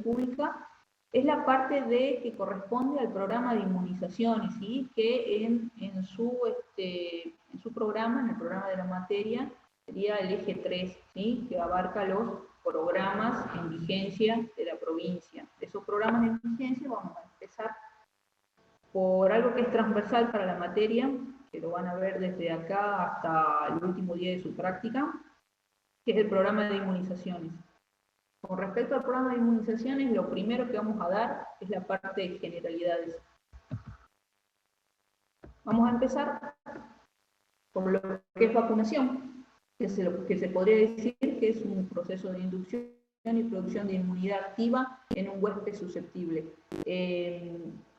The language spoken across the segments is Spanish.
pública, es la parte que corresponde al programa de inmunizaciones, ¿sí? Que en su programa, en el programa de la materia, sería el eje 3, ¿sí? Que abarca los programas en vigencia de la provincia. De esos programas en vigencia vamos a empezar por algo que es transversal para la materia, que lo van a ver desde acá hasta el último día de su práctica, que es el programa de inmunizaciones. Con respecto al programa de inmunizaciones, lo primero que vamos a dar es la parte de generalidades. Vamos a empezar por lo que es vacunación, que se podría decir que es un proceso de inducción y producción de inmunidad activa en un huésped susceptible.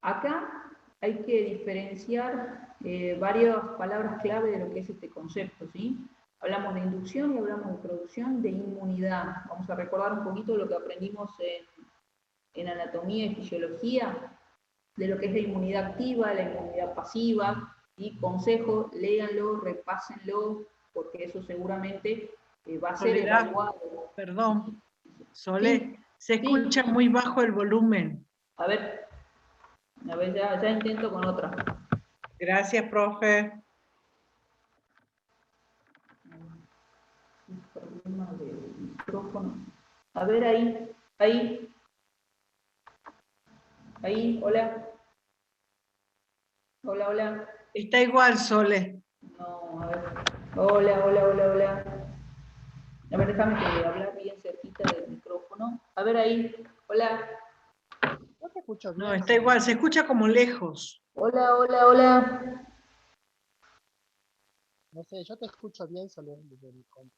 Acá hay que diferenciar varias palabras clave de lo que es este concepto, ¿sí? Hablamos de inducción y hablamos de producción de inmunidad. Vamos a recordar un poquito lo que aprendimos en anatomía y fisiología, de lo que es la inmunidad activa, la inmunidad pasiva, y consejo, léanlo, repásenlo, porque eso seguramente va a ser evaluado. Perdón, Sole, ¿Sí? se escucha muy bajo el volumen. A ver, ya intento con otra. Gracias, profe. Problema del micrófono. A ver, ahí, hola. Hola. Está igual, Sole. No, a ver. Hola. A ver, déjame que hablar bien cerquita del micrófono. A ver ahí, hola. No te escucho bien. No, está igual, se escucha como lejos. Hola. No sé, yo te escucho bien solo desde mi compu.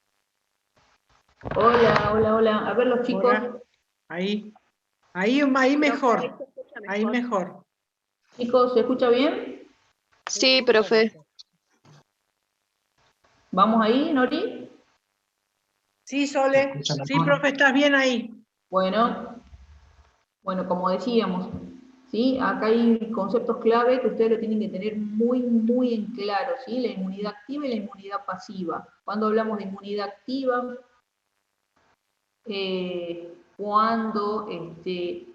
Hola. A ver los chicos. Ahora, ahí mejor. Ahí mejor. Chicos, ¿se escucha bien? Sí, profe. ¿Vamos ahí, Nori? Sí, Sole. Sí, profe, estás bien ahí. Bueno, como decíamos, ¿sí? Acá hay conceptos clave que ustedes lo tienen que tener muy en claro, ¿sí? La inmunidad activa y la inmunidad pasiva. Cuando hablamos de inmunidad activa, cuando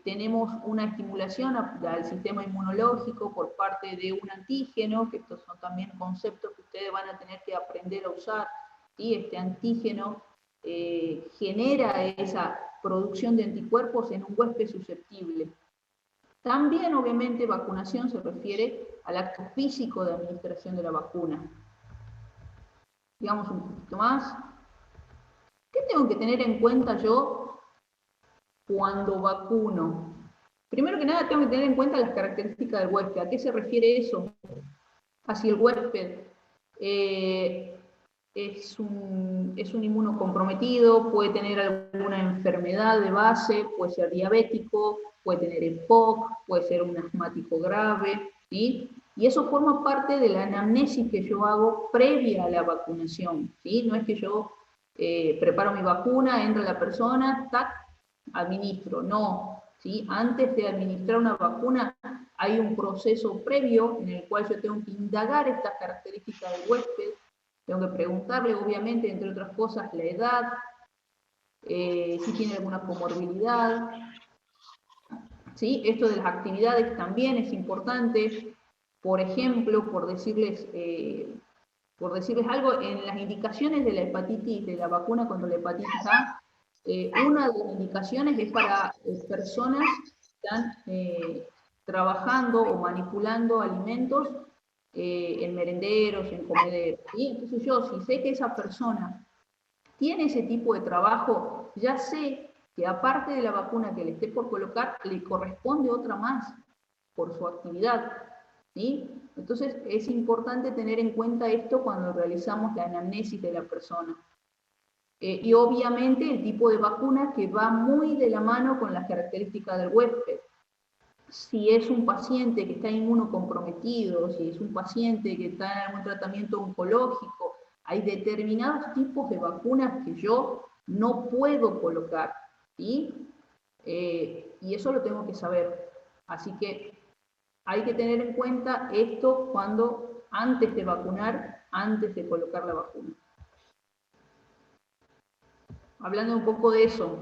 tenemos una estimulación al sistema inmunológico por parte de un antígeno, que estos son también conceptos que ustedes van a tener que aprender a usar, ¿sí? Este antígeno genera esa producción de anticuerpos en un huésped susceptible. También, obviamente, vacunación se refiere al acto físico de administración de la vacuna. Digamos un poquito más. ¿Qué tengo que tener en cuenta yo cuando vacuno? Primero que nada, tengo que tener en cuenta las características del huésped. ¿A qué se refiere eso? Si el huésped es un inmunocomprometido, puede tener alguna enfermedad de base, puede ser diabético, puede tener EPOC, puede ser un asmático grave, ¿sí? Y eso forma parte de la anamnesis que yo hago previa a la vacunación, ¿sí? No es que yo preparo mi vacuna, entra la persona, tac, administro, no, ¿sí? Antes de administrar una vacuna hay un proceso previo en el cual yo tengo que indagar estas características del huésped, tengo que preguntarle, obviamente, entre otras cosas, la edad, si tiene alguna comorbilidad, ¿sí? Esto de las actividades también es importante. Por ejemplo, por decirles algo, en las indicaciones de la hepatitis, de la vacuna contra la hepatitis A, una de las indicaciones es para personas que están trabajando o manipulando alimentos en merenderos, en comederos, ¿sí? Entonces yo, si sé que esa persona tiene ese tipo de trabajo, ya sé que aparte de la vacuna que le esté por colocar, le corresponde otra más por su actividad, ¿sí? Entonces es importante tener en cuenta esto cuando realizamos la anamnesis de la persona. Y obviamente el tipo de vacuna que va muy de la mano con las características del huésped. Si es un paciente que está inmunocomprometido, si es un paciente que está en algún tratamiento oncológico, hay determinados tipos de vacunas que yo no puedo colocar, ¿sí? Y eso lo tengo que saber. Así que hay que tener en cuenta esto antes de vacunar, antes de colocar la vacuna. Hablando un poco de eso,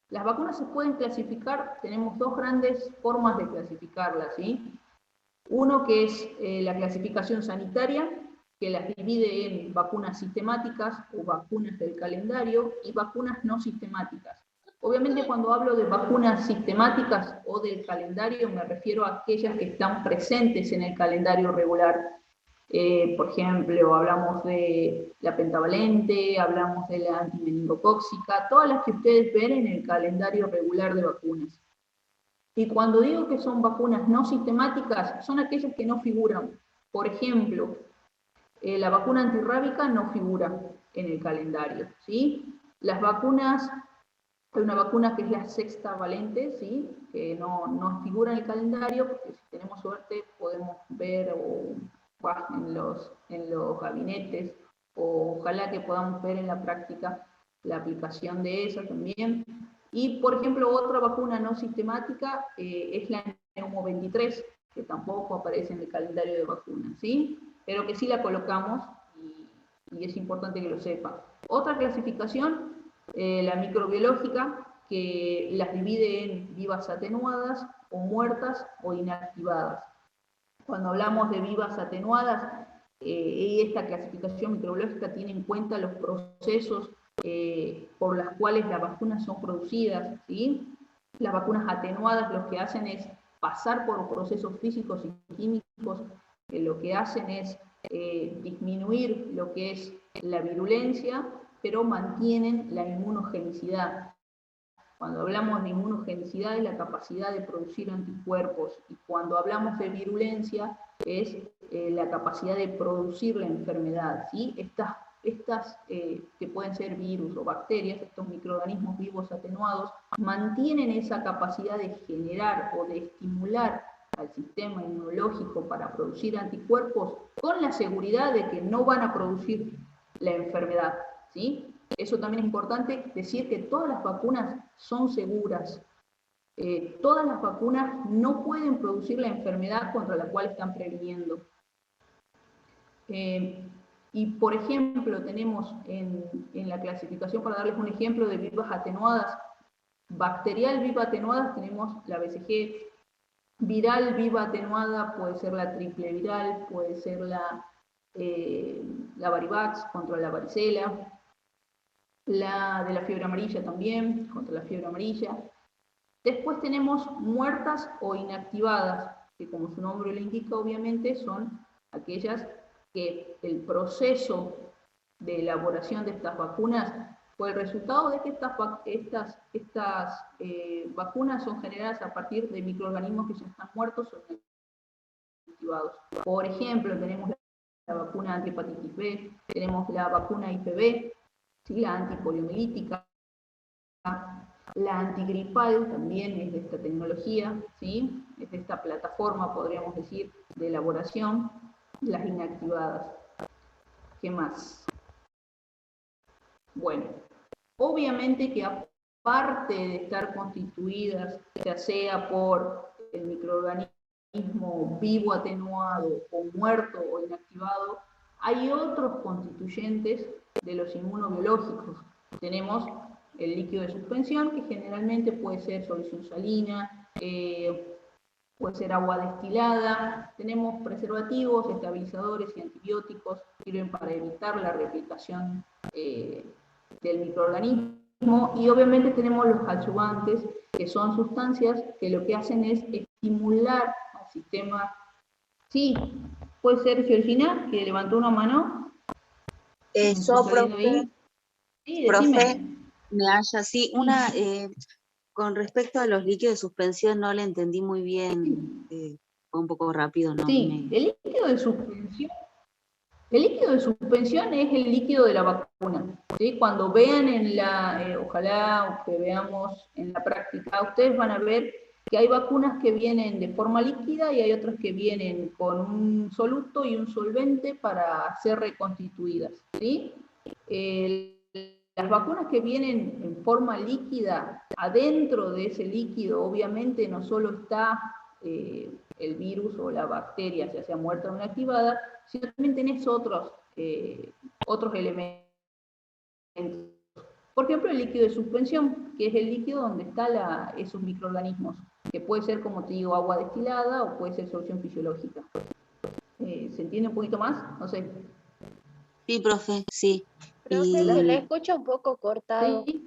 Las vacunas se pueden clasificar, tenemos dos grandes formas de clasificarlas, ¿sí? Uno que es la clasificación sanitaria, que las divide en vacunas sistemáticas o vacunas del calendario y vacunas no sistemáticas. Obviamente cuando hablo de vacunas sistemáticas o del calendario me refiero a aquellas que están presentes en el calendario regular. Por ejemplo, hablamos de la pentavalente, hablamos de la antimeningocóxica, todas las que ustedes ven en el calendario regular de vacunas. Y cuando digo que son vacunas no sistemáticas, son aquellas que no figuran. Por ejemplo, la vacuna antirrábica no figura en el calendario, ¿sí? Las vacunas, hay una vacuna que es la sextavalente, ¿sí? Que no figura en el calendario, porque si tenemos suerte podemos ver en los gabinetes, o ojalá que podamos ver en la práctica la aplicación de esa también. Y, por ejemplo, otra vacuna no sistemática es la Neumo 23, que tampoco aparece en el calendario de vacunas, ¿sí? Pero que sí la colocamos y es importante que lo sepa. Otra clasificación, la microbiológica, que las divide en vivas atenuadas, o muertas, o inactivadas. Cuando hablamos de vivas atenuadas, esta clasificación microbiológica tiene en cuenta los procesos por las cuales las vacunas son producidas, ¿sí? Las vacunas atenuadas lo que hacen es pasar por procesos físicos y químicos, que lo que hacen es disminuir lo que es la virulencia, pero mantienen la inmunogenicidad. Cuando hablamos de inmunogenicidad es la capacidad de producir anticuerpos, y cuando hablamos de virulencia es la capacidad de producir la enfermedad, ¿sí? Estas que pueden ser virus o bacterias, estos microorganismos vivos atenuados, mantienen esa capacidad de generar o de estimular al sistema inmunológico para producir anticuerpos con la seguridad de que no van a producir la enfermedad, ¿sí? Eso también es importante decir, que todas las vacunas son seguras. Todas las vacunas no pueden producir la enfermedad contra la cual están previniendo. Y por ejemplo, tenemos en la clasificación, para darles un ejemplo de vivas atenuadas, bacterial viva atenuadas, tenemos la BCG, viral viva atenuada, puede ser la triple viral, puede ser la Varivax contra la varicela, la de la fiebre amarilla también, contra la fiebre amarilla. Después tenemos muertas o inactivadas, que como su nombre lo indica, obviamente son aquellas que el proceso de elaboración de estas vacunas fue el resultado de que estas vacunas son generadas a partir de microorganismos que ya están muertos o inactivados. Por ejemplo, tenemos la vacuna antihepatitis B, tenemos la vacuna IPV, ¿sí? La antipoliomielítica, la antigripal también es de esta tecnología, ¿sí? Es de esta plataforma, podríamos decir, de elaboración, las inactivadas. ¿Qué más? Bueno, obviamente que aparte de estar constituidas, ya sea por el microorganismo vivo atenuado o muerto o inactivado, hay otros constituyentes de los inmunobiológicos. Tenemos el líquido de suspensión, que generalmente puede ser solución salina, puede ser agua destilada. Tenemos preservativos, estabilizadores y antibióticos que sirven para evitar la replicación del microorganismo, y obviamente tenemos los adyuvantes, que son sustancias que lo que hacen es estimular al sistema. Sí, puede ser Georgina, que levantó una mano. Yo, profe, Sí, decime. me haya, sí, con respecto a los líquidos de suspensión no le entendí muy bien, fue un poco rápido, ¿no? Sí, el líquido de suspensión es el líquido de la vacuna, ¿sí? Cuando vean ojalá que veamos en la práctica, ustedes van a ver que hay vacunas que vienen de forma líquida y hay otras que vienen con un soluto y un solvente para ser reconstituidas, ¿sí? Las vacunas que vienen en forma líquida, adentro de ese líquido obviamente no solo está el virus o la bacteria, ya sea muerta o inactivada, sino también tenés otros elementos. Por ejemplo, el líquido de suspensión, que es el líquido donde están esos microorganismos, que puede ser, como te digo, agua destilada o puede ser solución fisiológica. ¿Se entiende un poquito más? No sé. Sí, profe, sí. Profe, se le Y escucha un poco cortado. ¿Sí?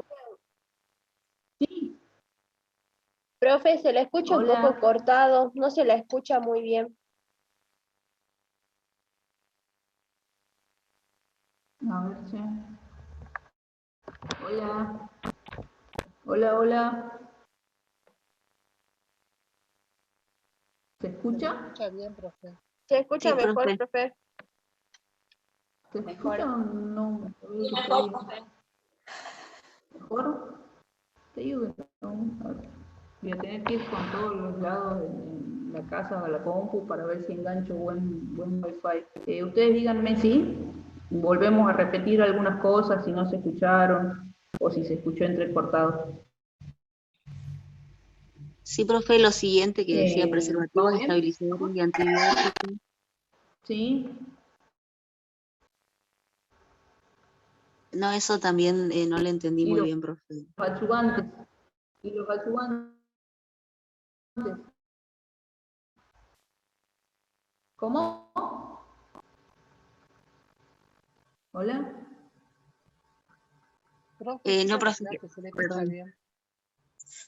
Sí. Profe, se le escucha un poco Hola. cortado, no se la escucha muy bien. A ver, sí. Hola. Hola, hola. ¿Se Se escucha? escucha bien, profe. Se escucha sí, mejor, profe. profe. ¿Se Mejor. escucha o no? ¿Mejor? Te digo que no. A ver, voy a tener que ir con todos los lados en la casa a la compu para ver si engancho buen wifi. Ustedes díganme si volvemos a repetir algunas cosas, si no se escucharon o si se escuchó entrecortado. Sí, profe, lo siguiente que decía preservativos, ¿Vamos bien? estabilizadores y antibióticos. Sí. No, eso también no lo entendí Y muy los bien, profe. adyuvantes. Y los adyuvantes. ¿Cómo? ¿Hola? Profe, No, dígale profe, acá que se le escucha perdón. bien.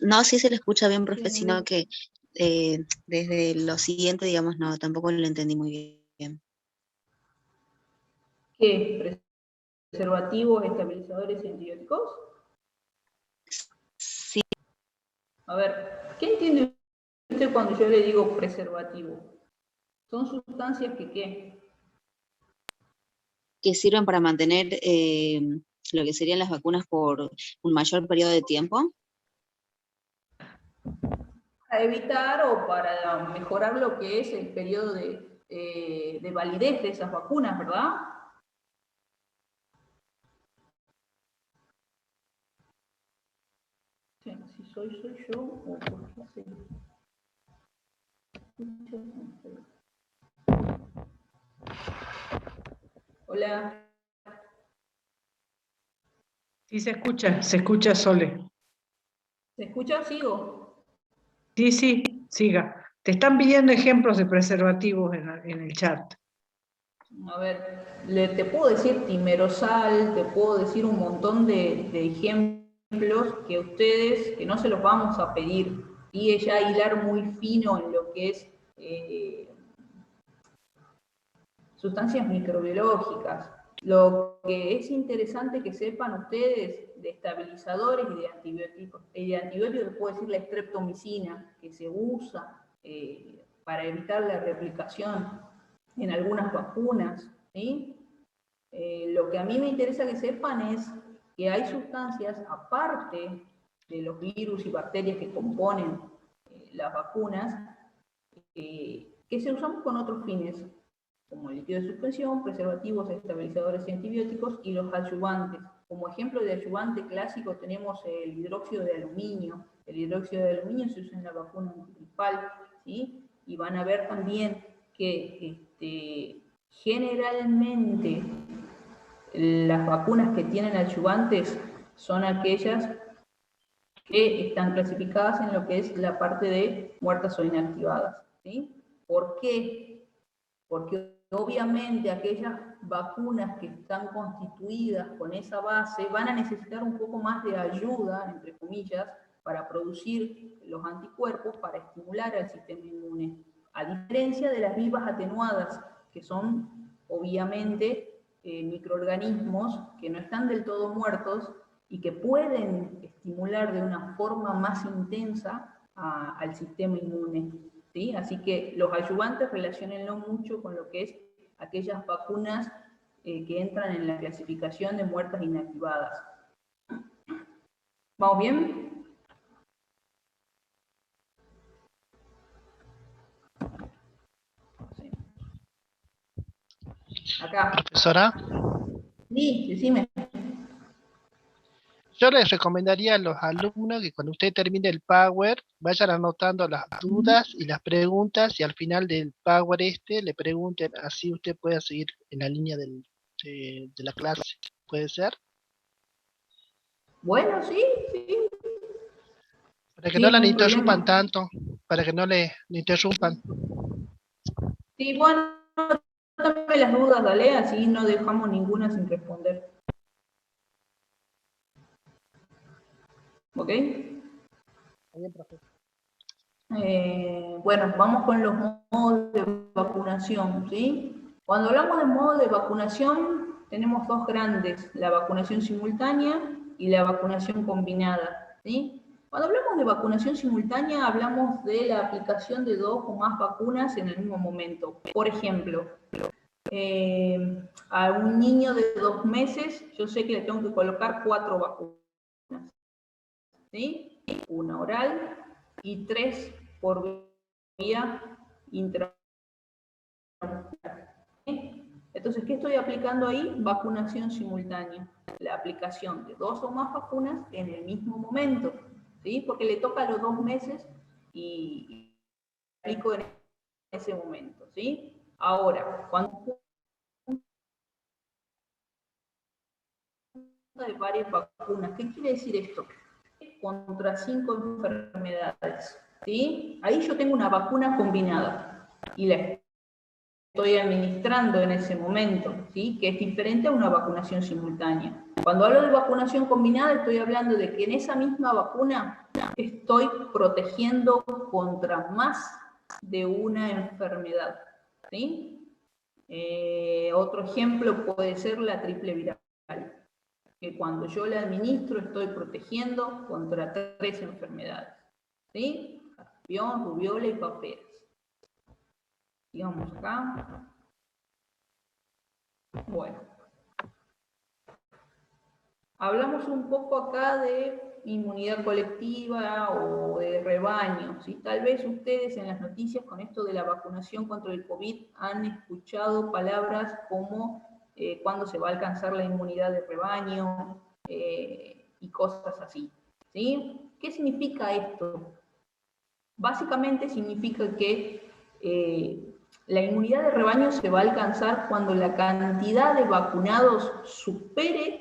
No, sí se le escucha bien, profe, Sí, sino que desde lo siguiente, digamos, no, tampoco lo entendí muy bien. ¿qué? ¿Preservativos, estabilizadores y antibióticos? Sí, A ver, ¿qué entiende usted cuando yo le digo preservativo? ¿Son sustancias que qué? que sirven para mantener lo que serían las vacunas por un mayor periodo de tiempo. Para evitar o para mejorar lo que es el periodo de validez de esas vacunas, ¿verdad? Sí, si soy yo o por qué se escucha. Hola. Sí, se escucha, Sole. ¿Se escucha? Sigo. Sí, sí, siga. Te están pidiendo ejemplos de preservativos en el chat. A ver, te puedo decir timerosal, te puedo decir un montón de ejemplos que ustedes, que no se los vamos a pedir, y ella hilar muy fino en lo que es sustancias microbiológicas. Lo que es interesante que sepan ustedes de estabilizadores y de antibióticos, puedo decir la streptomicina, que se usa para evitar la replicación en algunas vacunas, ¿sí? Lo que a mí me interesa que sepan es que hay sustancias, aparte de los virus y bacterias que componen las vacunas, que se usan con otros fines, como el líquido de suspensión, preservativos, estabilizadores y antibióticos, y los adyuvantes. Como ejemplo de adyuvante clásico tenemos el hidróxido de aluminio. El hidróxido de aluminio se usa en la vacuna antigripal, ¿sí? Y van a ver también que generalmente las vacunas que tienen adyuvantes son aquellas que están clasificadas en lo que es la parte de muertas o inactivadas, ¿sí? ¿Por qué? Porque obviamente aquellas vacunas que están constituidas con esa base van a necesitar un poco más de ayuda, entre comillas, para producir los anticuerpos, para estimular al sistema inmune. A diferencia de las vivas atenuadas, que son obviamente microorganismos que no están del todo muertos y que pueden estimular de una forma más intensa al sistema inmune. ¿Sí? Así que los ayudantes relaciónenlo mucho con lo que es aquellas vacunas que entran en la clasificación de muertas inactivadas. ¿Vamos bien? Sí. Acá. Profesora, Sí, decime. yo les recomendaría a los alumnos que cuando usted termine el Power, vayan anotando las dudas y las preguntas y al final del Power le pregunten, así usted pueda seguir en la línea de la clase. ¿Puede ser? Bueno, sí, sí. Para que Sí, no la no hay interrumpan problema. tanto, para que no le interrumpan. Sí, bueno, dame las dudas, dale, así no dejamos ninguna sin responder. ¿Ok? Bueno, vamos con los modos de vacunación, ¿sí? Cuando hablamos de modos de vacunación, tenemos dos grandes, la vacunación simultánea y la vacunación combinada, ¿sí? Cuando hablamos de vacunación simultánea, hablamos de la aplicación de 2 o más vacunas en el mismo momento. Por ejemplo, a un niño de 2 meses, yo sé que le tengo que colocar 4 vacunas, ¿sí? Una oral y 3 por vía intramuscular. Entonces, ¿qué estoy aplicando ahí? Vacunación simultánea. La aplicación de 2 o más vacunas en el mismo momento, ¿sí? Porque le toca a los 2 meses y aplico en ese momento, ¿sí? Ahora, cuando de varias vacunas, ¿qué quiere decir esto? Contra 5 enfermedades, ¿sí? Ahí yo tengo una vacuna combinada y la estoy administrando en ese momento, ¿sí? Que es diferente a una vacunación simultánea. Cuando hablo de vacunación combinada, estoy hablando de que en esa misma vacuna estoy protegiendo contra más de una enfermedad, ¿sí? Otro ejemplo puede ser la triple viral, que cuando yo la administro estoy protegiendo contra 3 enfermedades, ¿sí? Sarampión, rubiola y paperas. Digamos acá. Bueno. Hablamos un poco acá de inmunidad colectiva o de rebaño, ¿sí? Tal vez ustedes en las noticias con esto de la vacunación contra el COVID han escuchado palabras como cuándo se va a alcanzar la inmunidad de rebaño y cosas así, ¿sí? ¿Qué significa esto? Básicamente significa que la inmunidad de rebaño se va a alcanzar cuando la cantidad de vacunados supere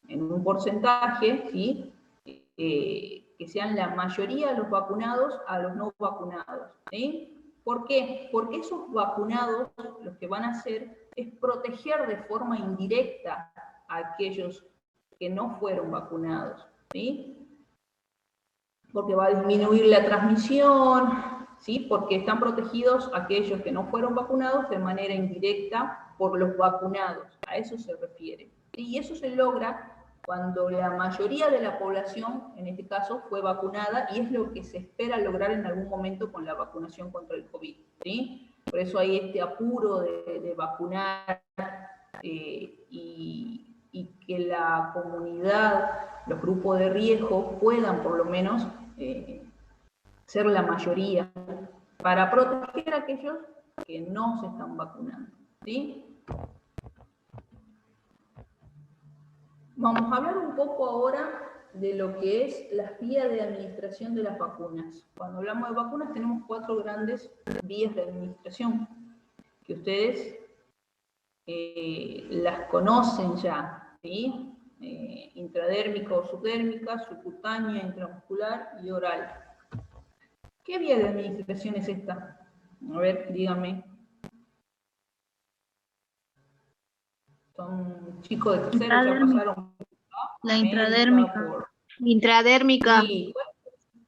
en un porcentaje, ¿sí? Que sean la mayoría de los vacunados a los no vacunados, ¿sí? ¿Por qué? Porque esos vacunados lo que van a hacer es proteger de forma indirecta a aquellos que no fueron vacunados, ¿sí? Porque va a disminuir la transmisión, ¿sí? Porque están protegidos aquellos que no fueron vacunados de manera indirecta por los vacunados, a eso se refiere. Y eso se logra cuando la mayoría de la población, en este caso, fue vacunada, y es lo que se espera lograr en algún momento con la vacunación contra el COVID, ¿sí? Por eso hay este apuro de vacunar y que la comunidad, los grupos de riesgo puedan por lo menos ser la mayoría para proteger a aquellos que no se están vacunando, ¿sí? Vamos a hablar un poco ahora de lo que es las vías de administración de las vacunas. Cuando hablamos de vacunas tenemos 4 grandes vías de administración que ustedes las conocen ya, ¿sí? Intradérmica o subdérmica, subcutánea, intramuscular y oral. ¿Qué vía de administración es esta? A ver, díganme. Son chicos de tercero, ya pasaron. La intradérmica. Intradérmica. Sí,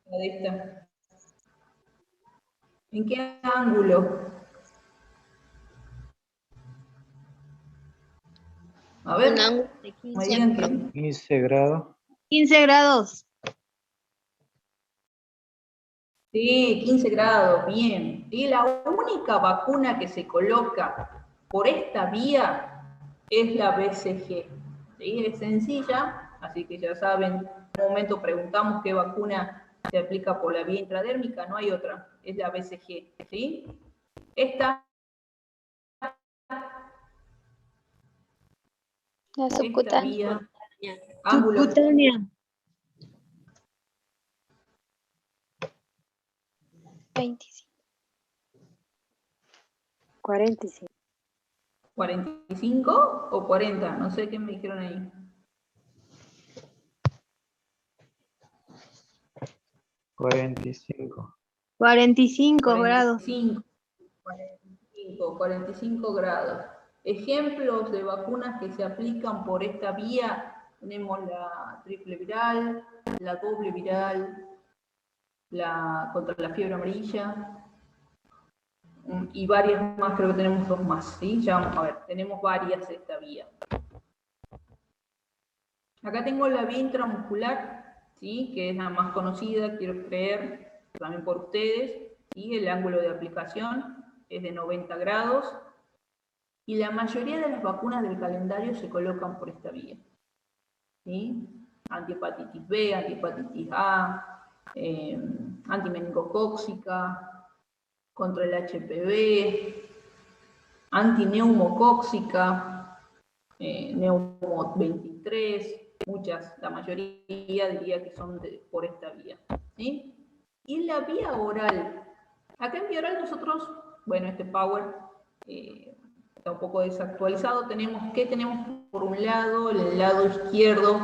¿cuál es la de esta? ¿En qué ángulo? A ver, Un ángulo de me 15 digan que 15 grados. 15 grados. sí, 15 grados, bien. Y la única vacuna que se coloca por esta vía es la BCG. ¿Sí? Es sencilla, así que ya saben, en un momento preguntamos qué vacuna se aplica por la vía intradérmica, no hay otra, es la BCG. ¿Sí? Esta La subcutánea. vía ángulo Subcutánea. 25. 45. 45 o 40, no sé qué me dijeron ahí. 45. 45 grados. 45 grados. Ejemplos de vacunas que se aplican por esta vía, tenemos la triple viral, la doble viral, contra la fiebre amarilla, y varias más, creo que tenemos 2 más, ¿sí? Ya vamos a ver, tenemos varias de esta vía. Acá tengo la vía intramuscular, ¿sí? Que es la más conocida, quiero creer, también por ustedes, y el ángulo de aplicación es de 90 grados, y la mayoría de las vacunas del calendario se colocan por esta vía, ¿sí? Antihepatitis B, antihepatitis A, antimeningocóxica, contra el HPV, antineumocóxica, neumo 23, muchas, la mayoría diría que son por esta vía, ¿sí? Y la vía oral, acá en vía oral nosotros, bueno, este Power está un poco desactualizado, tenemos por un lado, el lado izquierdo,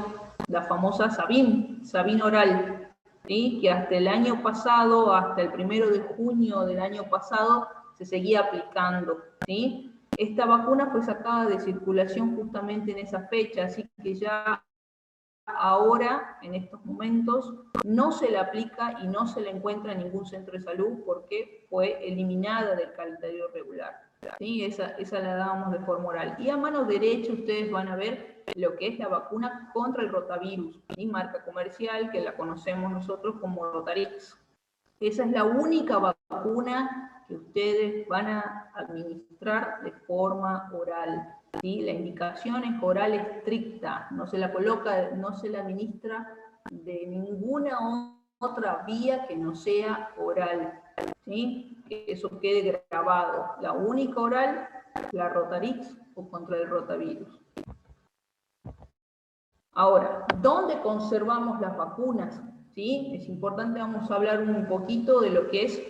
la famosa Sabin oral, ¿sí? Que hasta el año pasado, hasta el 1 de junio del año pasado, se seguía aplicando, ¿sí? Esta vacuna fue sacada de circulación justamente en esa fecha, así que ya ahora, en estos momentos, no se la aplica y no se la encuentra en ningún centro de salud porque fue eliminada del calendario regular, ¿sí? Esa la dábamos de forma oral. Y a mano derecha ustedes van a ver lo que es la vacuna contra el rotavirus, ¿sí? Marca comercial que la conocemos nosotros como Rotarix. Esa es la única vacuna que ustedes van a administrar de forma oral, ¿sí? La indicación es oral estricta, no se la coloca, no se la administra de ninguna otra vía que no sea oral, ¿sí? Que eso quede grabado. La única oral, la Rotarix o contra el rotavirus. Ahora, ¿dónde conservamos las vacunas? ¿Sí? Es importante, vamos a hablar un poquito de lo que es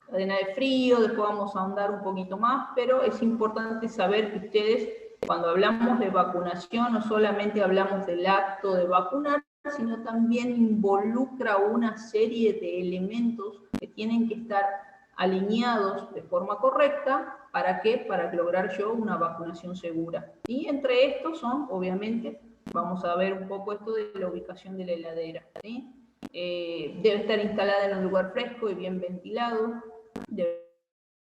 cadena de frío, después vamos a ahondar un poquito más, pero es importante saber que ustedes, cuando hablamos de vacunación, no solamente hablamos del acto de vacunar, sino también involucra una serie de elementos que tienen que estar alineados de forma correcta. ¿Para qué? Para lograr yo una vacunación segura. Y entre estos son, obviamente, vamos a ver un poco esto de la ubicación de la heladera, ¿sí? Debe estar instalada en un lugar fresco y bien ventilado, debe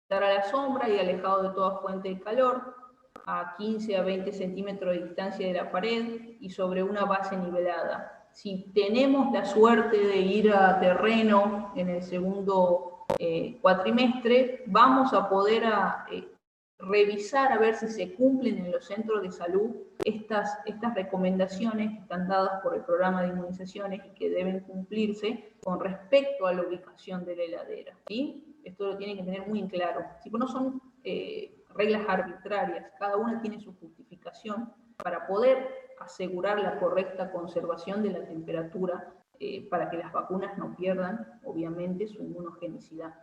estar a la sombra y alejado de toda fuente de calor, a 15 a 20 centímetros de distancia de la pared y sobre una base nivelada. Si tenemos la suerte de ir a terreno en el segundo cuatrimestre, vamos a poder revisar a ver si se cumplen en los centros de salud estas recomendaciones que están dadas por el programa de inmunizaciones y que deben cumplirse con respecto a la ubicación de la heladera, ¿sí? Esto lo tienen que tener muy en claro. Si no son reglas arbitrarias, cada una tiene su justificación para poder asegurar la correcta conservación de la temperatura para que las vacunas no pierdan, obviamente, su inmunogenicidad.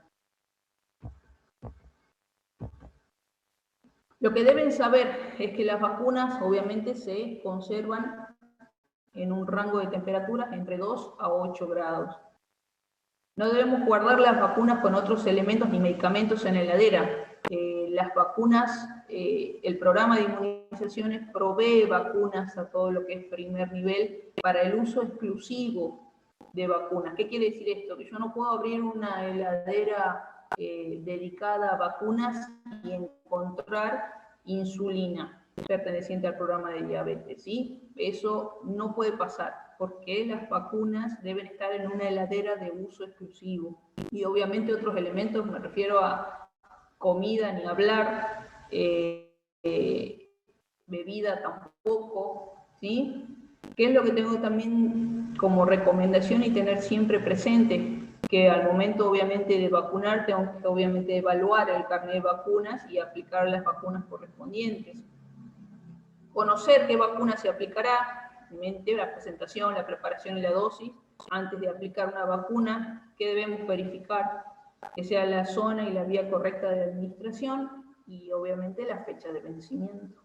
Lo que deben saber es que las vacunas obviamente se conservan en un rango de temperaturas entre 2 a 8 grados. No debemos guardar las vacunas con otros elementos ni medicamentos en la heladera. Las vacunas, el programa de inmunizaciones provee vacunas a todo lo que es primer nivel para el uso exclusivo de vacunas. ¿Qué quiere decir esto? Que yo no puedo abrir una heladera dedicada a vacunas y encontrar insulina perteneciente al programa de diabetes, ¿sí? Eso no puede pasar, porque las vacunas deben estar en una heladera de uso exclusivo. Y obviamente otros elementos, me refiero a comida ni hablar, bebida tampoco, ¿sí? ¿Qué es lo que tengo también como recomendación y tener siempre presente? Que al momento obviamente de vacunar tengo que obviamente evaluar el carnet de vacunas y aplicar las vacunas correspondientes. Conocer qué vacuna se aplicará, la presentación, la preparación y la dosis. Antes de aplicar una vacuna, ¿qué debemos verificar? Que sea la zona y la vía correcta de administración y obviamente la fecha de vencimiento.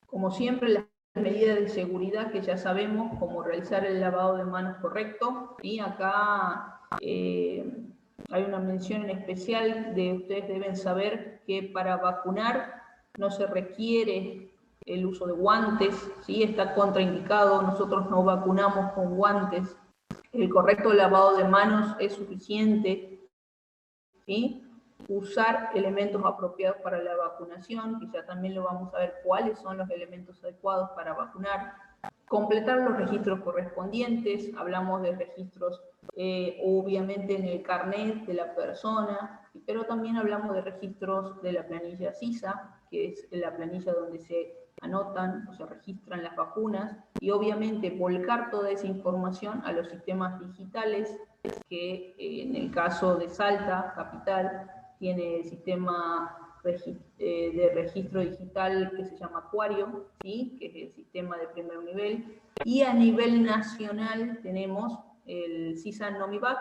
Como siempre, las medidas de seguridad que ya sabemos, como realizar el lavado de manos correcto, y acá hay una mención en especial de ustedes deben saber que para vacunar no se requiere el uso de guantes, ¿sí? Está contraindicado, nosotros no vacunamos con guantes, el correcto lavado de manos es suficiente, ¿sí? Usar elementos apropiados para la vacunación, que ya también lo vamos a ver cuáles son los elementos adecuados para vacunar, completar los registros correspondientes, hablamos de registros obviamente en el carnet de la persona, pero también hablamos de registros de la planilla CISA, que es la planilla donde se anotan o se registran las vacunas, y obviamente volcar toda esa información a los sistemas digitales, que en el caso de Salta, capital, tiene el sistema de registro digital que se llama Acuario, ¿sí? Que es el sistema de primer nivel, y a nivel nacional tenemos el CISA Nomivac,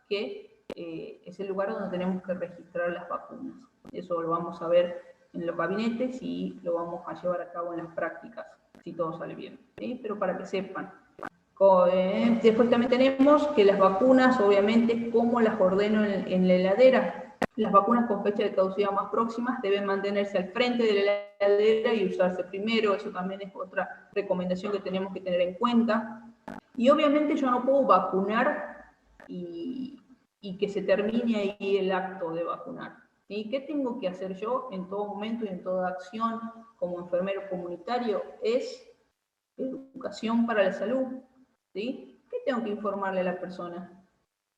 que es el lugar donde tenemos que registrar las vacunas. Eso lo vamos a ver en los gabinetes y lo vamos a llevar a cabo en las prácticas, si todo sale bien, ¿sí? Pero para que sepan. Después también tenemos que las vacunas, obviamente, cómo las ordeno en la heladera. Las vacunas con fecha de caducidad más próximas deben mantenerse al frente de la heladera y usarse primero. Eso también es otra recomendación que tenemos que tener en cuenta. Y obviamente yo no puedo vacunar y que se termine ahí el acto de vacunar, ¿sí? ¿Qué tengo que hacer yo en todo momento y en toda acción como enfermero comunitario? Es educación para la salud, ¿sí? ¿Qué tengo que informarle a la persona?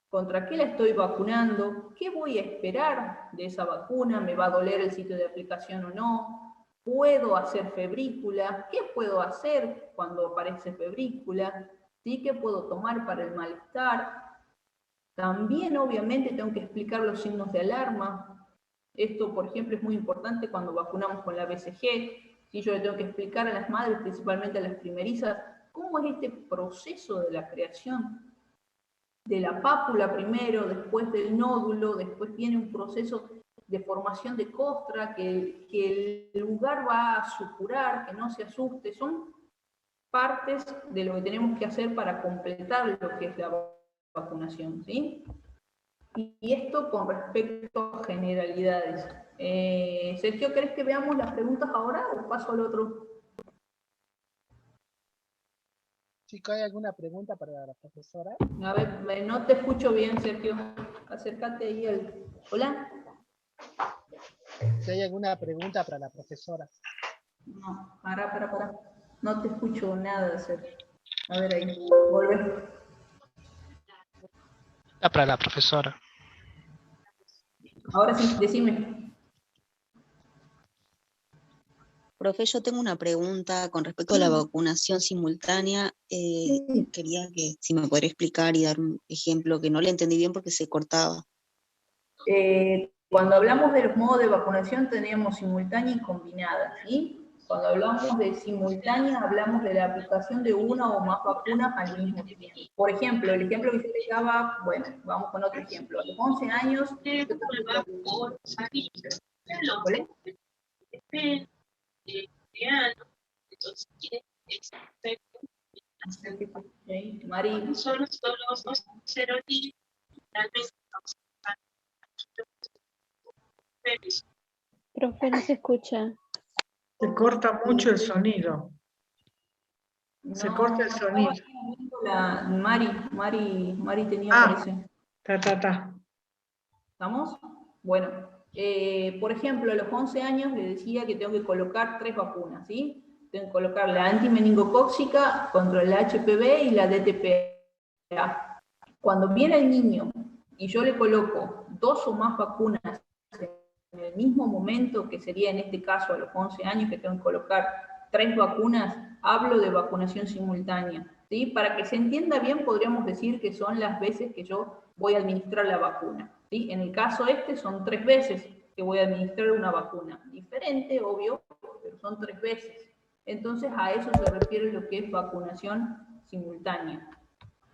¿Contra qué la estoy vacunando? ¿Qué voy a esperar de esa vacuna? ¿Me va a doler el sitio de aplicación o no? ¿Puedo hacer febrícula? ¿Qué puedo hacer cuando aparece febrícula? ¿Sí? ¿Qué puedo tomar para el malestar? También, obviamente, tengo que explicar los signos de alarma. Esto, por ejemplo, es muy importante cuando vacunamos con la BCG. ¿Sí? Yo le tengo que explicar a las madres, principalmente a las primerizas, cómo es este proceso de la creación de la pápula primero, después del nódulo, después viene un proceso de formación de costra, que el lugar va a supurar, que no se asuste. Son partes de lo que tenemos que hacer para completar lo que es la vacunación, ¿sí? Y esto con respecto a generalidades. Sergio, ¿querés que veamos las preguntas ahora o paso al otro? Chicos, ¿hay alguna pregunta para la profesora? A ver, no te escucho bien, Sergio. Acércate ahí al... ¿Hola? Si hay alguna pregunta para la profesora. No, para. No te escucho nada, Sergio. A ver ahí, volvé. Para la profesora. Ahora sí, decime. Profe, yo tengo una pregunta con respecto a la vacunación simultánea. Quería que si me podría explicar y dar un ejemplo, que no le entendí bien porque se cortaba. Cuando hablamos de los modos de vacunación teníamos simultánea y combinada, ¿sí? Cuando hablamos de simultánea hablamos de la aplicación de una o más vacunas al mismo tiempo. Por ejemplo, el ejemplo que yo les daba, bueno, vamos con otro ejemplo. A los 11 años... ¿Vale? Mari. Profe, no se escucha. Se corta mucho el sonido. Se corta el sonido. Mari tenía, parece. ¿Estamos? Bueno, por ejemplo, a los 11 años le decía que tengo que colocar 3 vacunas, ¿sí? Tengo que colocar la antimeningocóxica contra el HPV y la DTPA. Cuando viene el niño y yo le coloco 2 o más vacunas en el mismo momento, que sería en este caso a los 11 años que tengo que colocar 3 vacunas, hablo de vacunación simultánea, ¿sí? Para que se entienda bien, podríamos decir que son las veces que yo voy a administrar la vacuna, ¿sí? En el caso son 3 veces que voy a administrar una vacuna. Diferente, obvio, pero son 3 veces. Entonces, a eso se refiere lo que es vacunación simultánea.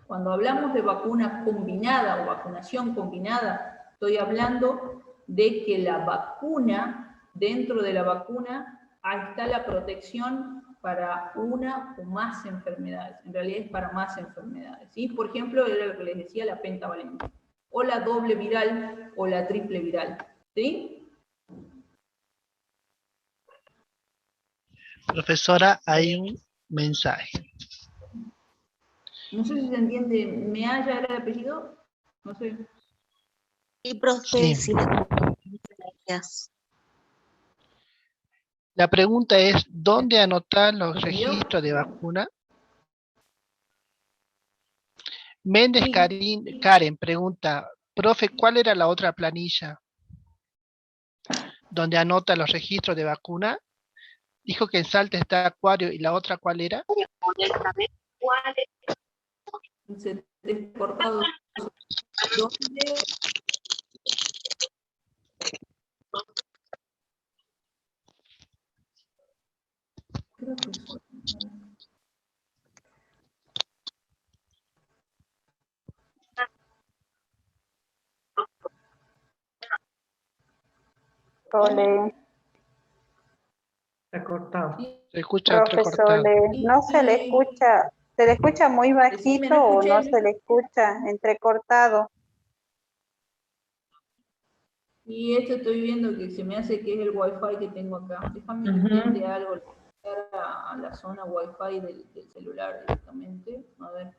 Cuando hablamos de vacuna combinada o vacunación combinada, estoy hablando de que la vacuna, dentro de la vacuna, ahí está la protección para una o más enfermedades. En realidad es para más enfermedades, ¿sí? Por ejemplo, era lo que les decía, la pentavalente, o la doble viral, o la triple viral, ¿sí? Profesora, hay un mensaje. No sé si se entiende, ¿Mealla era el apellido? No sé. Sí, profe, Sí. sí, gracias. La pregunta es, ¿dónde anotar los ¿Entendió? registros de vacuna? Méndez Sí. Karen pregunta, profe, ¿cuál era la otra planilla donde anota los registros de vacuna? Dijo que en Salta está Acuario, ¿y la otra cuál era? Se te ha cortado. ¿Dónde? Creo que fue. Sole, Está cortado. Se escucha profesor, entrecortado. no se le escucha muy Decime, no bajito o no escuché. se le escucha entrecortado. Y esto estoy viendo que se me hace que es el wifi que tengo acá. Déjame que Ujú. intente algo, a la zona wifi del celular directamente. A ver.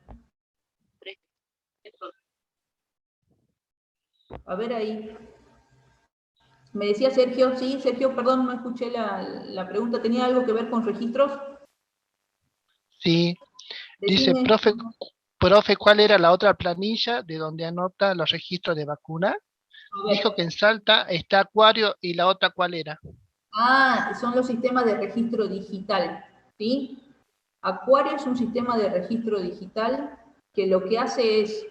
A ver ahí. Me decía Sergio, sí, Sergio, perdón, no escuché la pregunta. ¿Tenía algo que ver con registros? Sí, dice, Decime. profe, ¿cuál era la otra planilla de donde anota los registros de vacuna? A Dijo que ver. en Salta está Acuario, ¿y la otra cuál era? Ah, son los sistemas de registro digital, ¿sí? Acuario es un sistema de registro digital que lo que hace es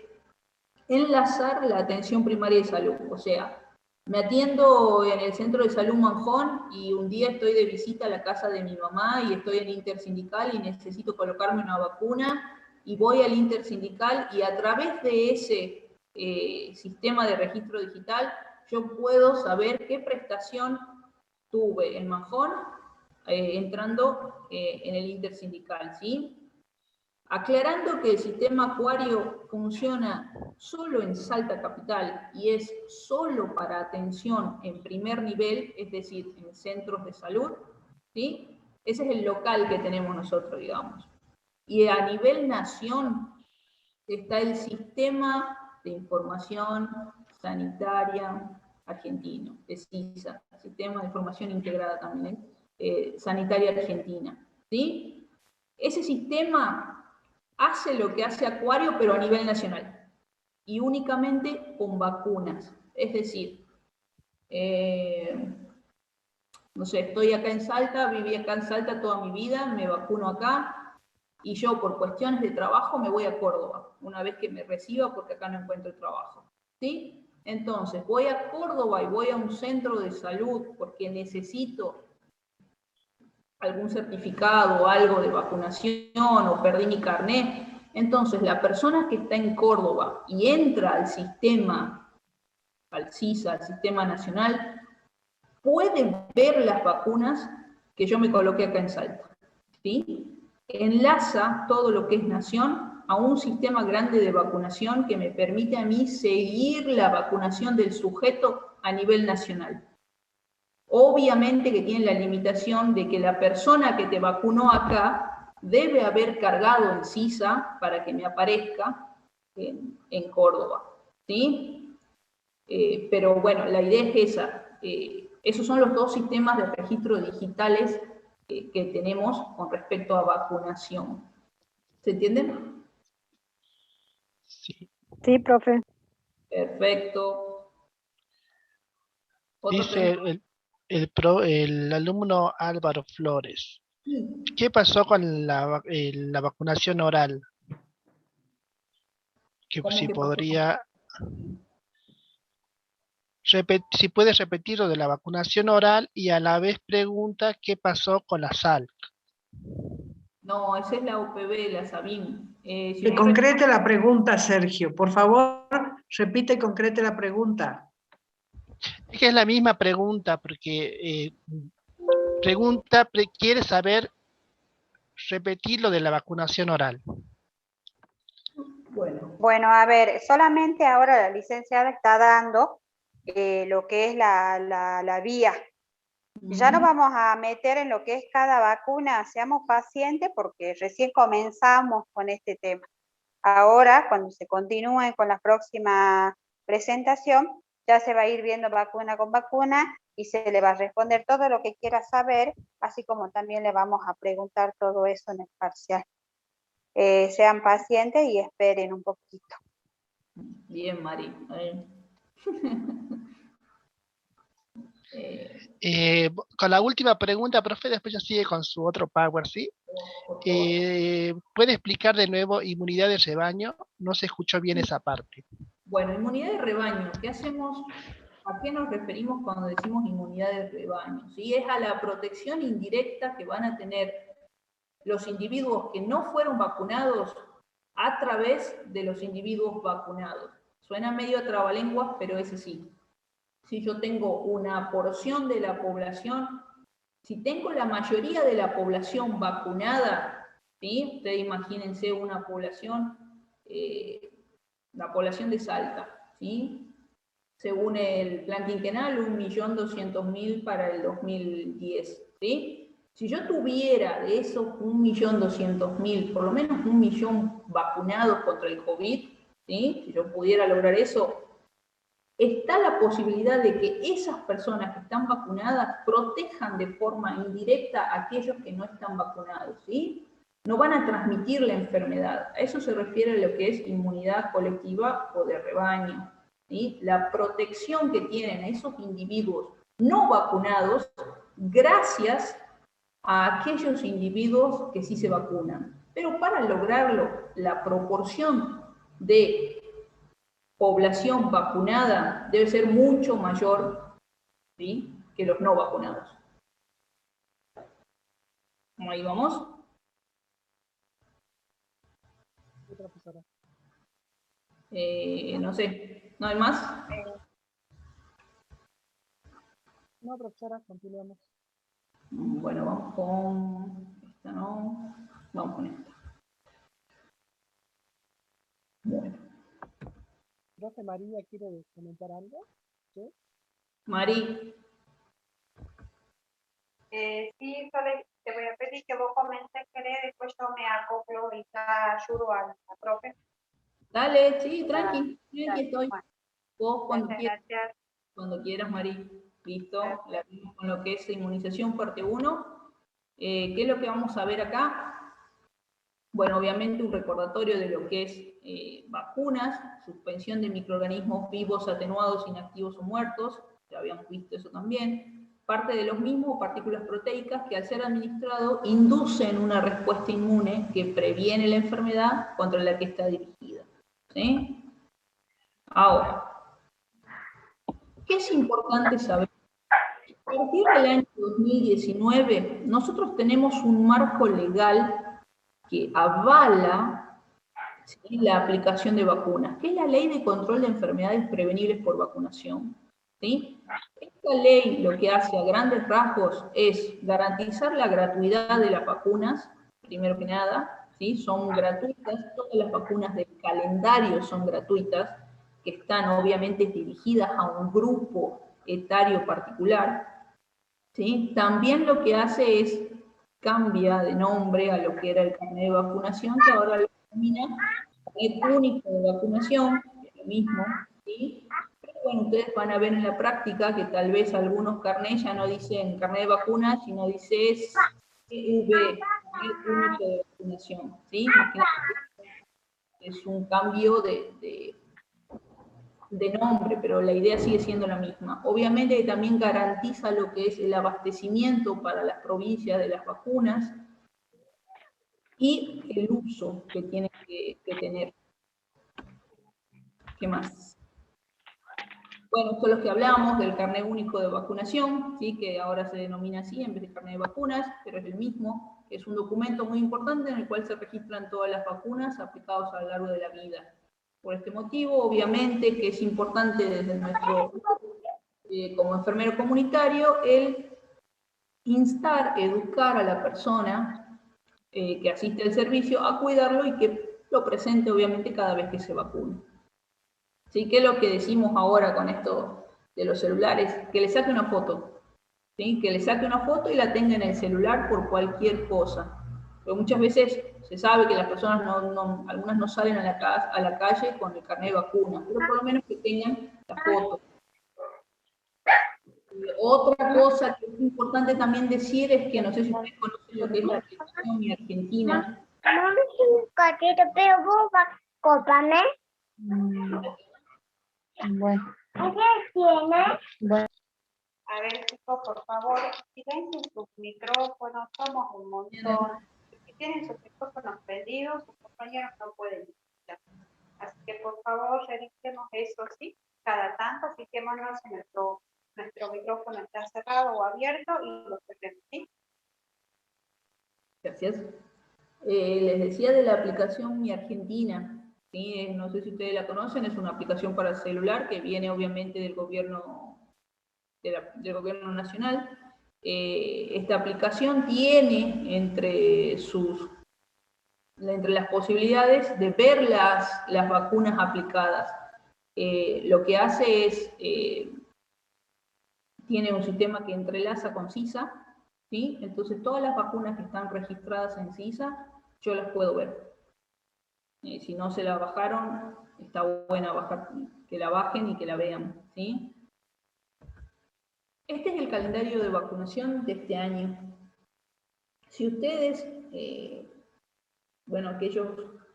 enlazar la atención primaria de salud. O sea, me atiendo en el centro de salud Manjón y un día estoy de visita a la casa de mi mamá y estoy en intersindical y necesito colocarme una vacuna y voy al intersindical y a través de ese sistema de registro digital yo puedo saber qué prestación tuve en Manjón entrando en el intersindical, ¿sí? Aclarando que el sistema Acuario funciona solo en Salta Capital y es solo para atención en primer nivel, es decir, en centros de salud, ¿sí? Ese es el local que tenemos nosotros, digamos. Y a nivel nación está el Sistema de Información Sanitaria Argentino, de SISA, Sistema de Información Integrada también, Sanitaria Argentina, ¿sí? Ese sistema hace lo que hace Acuario, pero a nivel nacional, y únicamente con vacunas. Es decir, no sé, estoy acá en Salta, viví acá en Salta toda mi vida, me vacuno acá, y yo por cuestiones de trabajo me voy a Córdoba, una vez que me reciba porque acá no encuentro trabajo, ¿sí? Entonces, voy a Córdoba y voy a un centro de salud porque necesito algún certificado o algo de vacunación o perdí mi carnet. Entonces, la persona que está en Córdoba y entra al sistema, al CISA, al sistema nacional, puede ver las vacunas que yo me coloqué acá en Salta, ¿sí? Enlaza todo lo que es nación a un sistema grande de vacunación que me permite a mí seguir la vacunación del sujeto a nivel nacional. Obviamente que tiene la limitación de que la persona que te vacunó acá debe haber cargado en CISA para que me aparezca en Córdoba, ¿sí? Pero bueno, la idea es esa. Esos son los dos sistemas de registro digitales que tenemos con respecto a vacunación. ¿Se entienden? Sí. Sí, profe. Perfecto. ¿Otra Dice pregunta? el alumno Álvaro Flores, Sí. ¿qué pasó con la vacunación oral? Que ¿Cómo si que pasó? podría, si puede repetir lo de la vacunación oral y a la vez pregunta qué pasó con la SALC. No, esa es la UPB, la SABIN. Si Que usted concrete la pregunta, Sergio. Por favor, repite y concrete la pregunta. Es que es la misma pregunta, porque quiere saber repetir lo de la vacunación oral. Bueno, Bueno, a ver, solamente ahora la licenciada está dando lo que es la vía. Ya nos vamos a meter en lo que es cada vacuna, seamos pacientes porque recién comenzamos con este tema. Ahora, cuando se continúe con la próxima presentación, ya se va a ir viendo vacuna con vacuna y se le va a responder todo lo que quiera saber, así como también le vamos a preguntar todo eso en el parcial. Sean pacientes y esperen un poquito. bien, Mari. Con la última pregunta, profe, después ya sigue con su otro power, ¿sí? Por favor. ¿Puede explicar de nuevo inmunidad de rebaño? No se escuchó bien esa parte. Bueno, inmunidad de rebaño, ¿qué hacemos? ¿A qué nos referimos cuando decimos inmunidad de rebaño? ¿Sí? Es a la protección indirecta que van a tener los individuos que no fueron vacunados a través de los individuos vacunados. Suena medio a trabalenguas, pero es así. Si yo tengo una porción de la población, si tengo la mayoría de la población vacunada, ¿sí? Ustedes imagínense una población, la población de Salta, ¿sí? Según el plan quinquenal, 1.200.000 para el 2010, ¿sí? Si yo tuviera de esos 1.200.000, por lo menos 1.000.000 vacunados contra el COVID, ¿sí? Si yo pudiera lograr eso, está la posibilidad de que esas personas que están vacunadas protejan de forma indirecta a aquellos que no están vacunados, ¿sí? No van a transmitir la enfermedad. A eso se refiere a lo que es inmunidad colectiva o de rebaño, ¿sí? La protección que tienen esos individuos no vacunados gracias a aquellos individuos que sí se vacunan. Pero para lograrlo, la proporción de población vacunada debe ser mucho mayor, ¿sí?, que los no vacunados. Ahí vamos. No sé, ¿no hay más? No, profesora, continuamos. Bueno, vamos con esta, ¿no? Vamos con esta. Bueno. Profe María, ¿quiere comentar algo? ¿Sí? Mari. Sí, solo te voy a pedir que vos comentes, querés, después yo me acoplo y ya ayudo a la profe. Dale, sí, tranqui, aquí estoy. Bueno, Vos cuando muchas quieras. gracias. Cuando quieras, Mari. Listo. Gracias. La vimos con lo que es inmunización parte 1. ¿Qué es lo que vamos a ver acá? Bueno, obviamente un recordatorio de lo que es vacunas, suspensión de microorganismos vivos, atenuados, inactivos o muertos, ya habíamos visto eso también. Parte de los mismos, partículas proteicas, que al ser administrado inducen una respuesta inmune que previene la enfermedad contra la que está dirigida, ¿sí? Ahora, ¿qué es importante saber? A partir del año 2019, nosotros tenemos un marco legal que avala, ¿sí?, la aplicación de vacunas, que es la Ley de Control de Enfermedades Prevenibles por Vacunación, ¿sí? Esta ley lo que hace a grandes rasgos es garantizar la gratuidad de las vacunas, primero que nada, ¿sí? Son gratuitas, todas las vacunas del calendario son gratuitas, que están obviamente dirigidas a un grupo etario particular, ¿sí? También lo que hace es cambia de nombre a lo que era el carnet de vacunación, que ahora lo denomina carnet único de vacunación, que es lo mismo, ¿sí? Pero bueno, ustedes van a ver en la práctica que tal vez algunos carnets ya no dicen carnet de vacuna, sino dice CUV, carnet único de vacunación, ¿sí? Imagínate que es un cambio de nombre, pero la idea sigue siendo la misma. Obviamente también garantiza lo que es el abastecimiento para las provincias de las vacunas y el uso que tienen que tener. ¿Qué más? Bueno, esto es lo que hablamos del carnet único de vacunación, ¿sí?, que ahora se denomina así en vez de carnet de vacunas, pero es el mismo, que es un documento muy importante en el cual se registran todas las vacunas aplicadas a lo largo de la vida. Por este motivo, obviamente, que es importante desde nuestro, como enfermero comunitario, el instar, educar a la persona que asiste al servicio a cuidarlo y que lo presente obviamente cada vez que se vacune. ¿Sí? ¿Qué es lo que decimos ahora con esto de los celulares? Que le saque una foto, ¿sí? Que le saque una foto y la tenga en el celular por cualquier cosa. Pero muchas veces se sabe que las personas algunas no salen a la calle con el carnet de vacuna, pero por lo menos que tengan la foto. Otra cosa que es importante también decir es que no sé si ustedes conocen lo que es la aplicación Mi Argentina. Bueno. A ver, chicos, por favor, silencien sus micrófonos, somos un montón. Si tienen sus micrófonos prendidos, sus compañeros no pueden escuchar. Así que, por favor, revisemos eso, ¿sí? Cada tanto, fijémonos si nuestro micrófono está cerrado o abierto y lo cerremos, ¿sí? Gracias. Les decía de la aplicación Mi Argentina. ¿Sí? No sé si ustedes la conocen, es una aplicación para celular que viene obviamente del gobierno, del gobierno nacional. Esta aplicación tiene entre las posibilidades de ver las vacunas aplicadas. Lo que hace es, tiene un sistema que entrelaza con CISA, ¿sí? Entonces todas las vacunas que están registradas en CISA, yo las puedo ver. Si no se la bajaron, está buena que la bajen y que la vean, ¿sí? Este es el calendario de vacunación de este año. Si ustedes, bueno, aquellos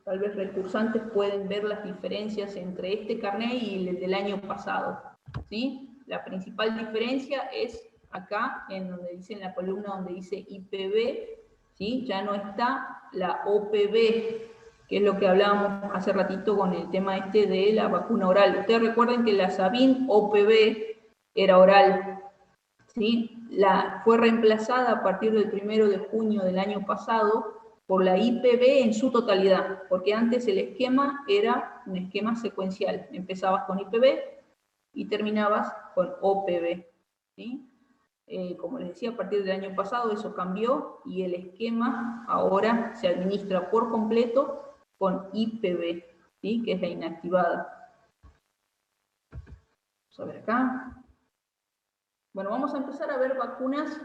tal vez recursantes pueden ver las diferencias entre este carnet y el del año pasado, ¿sí? La principal diferencia es acá, en donde dice, en la columna donde dice IPV, ¿sí? Ya no está la OPV, que es lo que hablábamos hace ratito con el tema este de la vacuna oral. Ustedes recuerden que la Sabin OPV era oral, ¿sí? Fue reemplazada a partir del 1 de junio del año pasado por la IPV en su totalidad, porque antes el esquema era un esquema secuencial. Empezabas con IPV y terminabas con OPV, ¿sí? Como les decía, a partir del año pasado eso cambió y el esquema ahora se administra por completo con IPV, ¿sí? Que es la inactivada. Vamos a ver acá. Bueno, vamos a empezar a ver vacunas,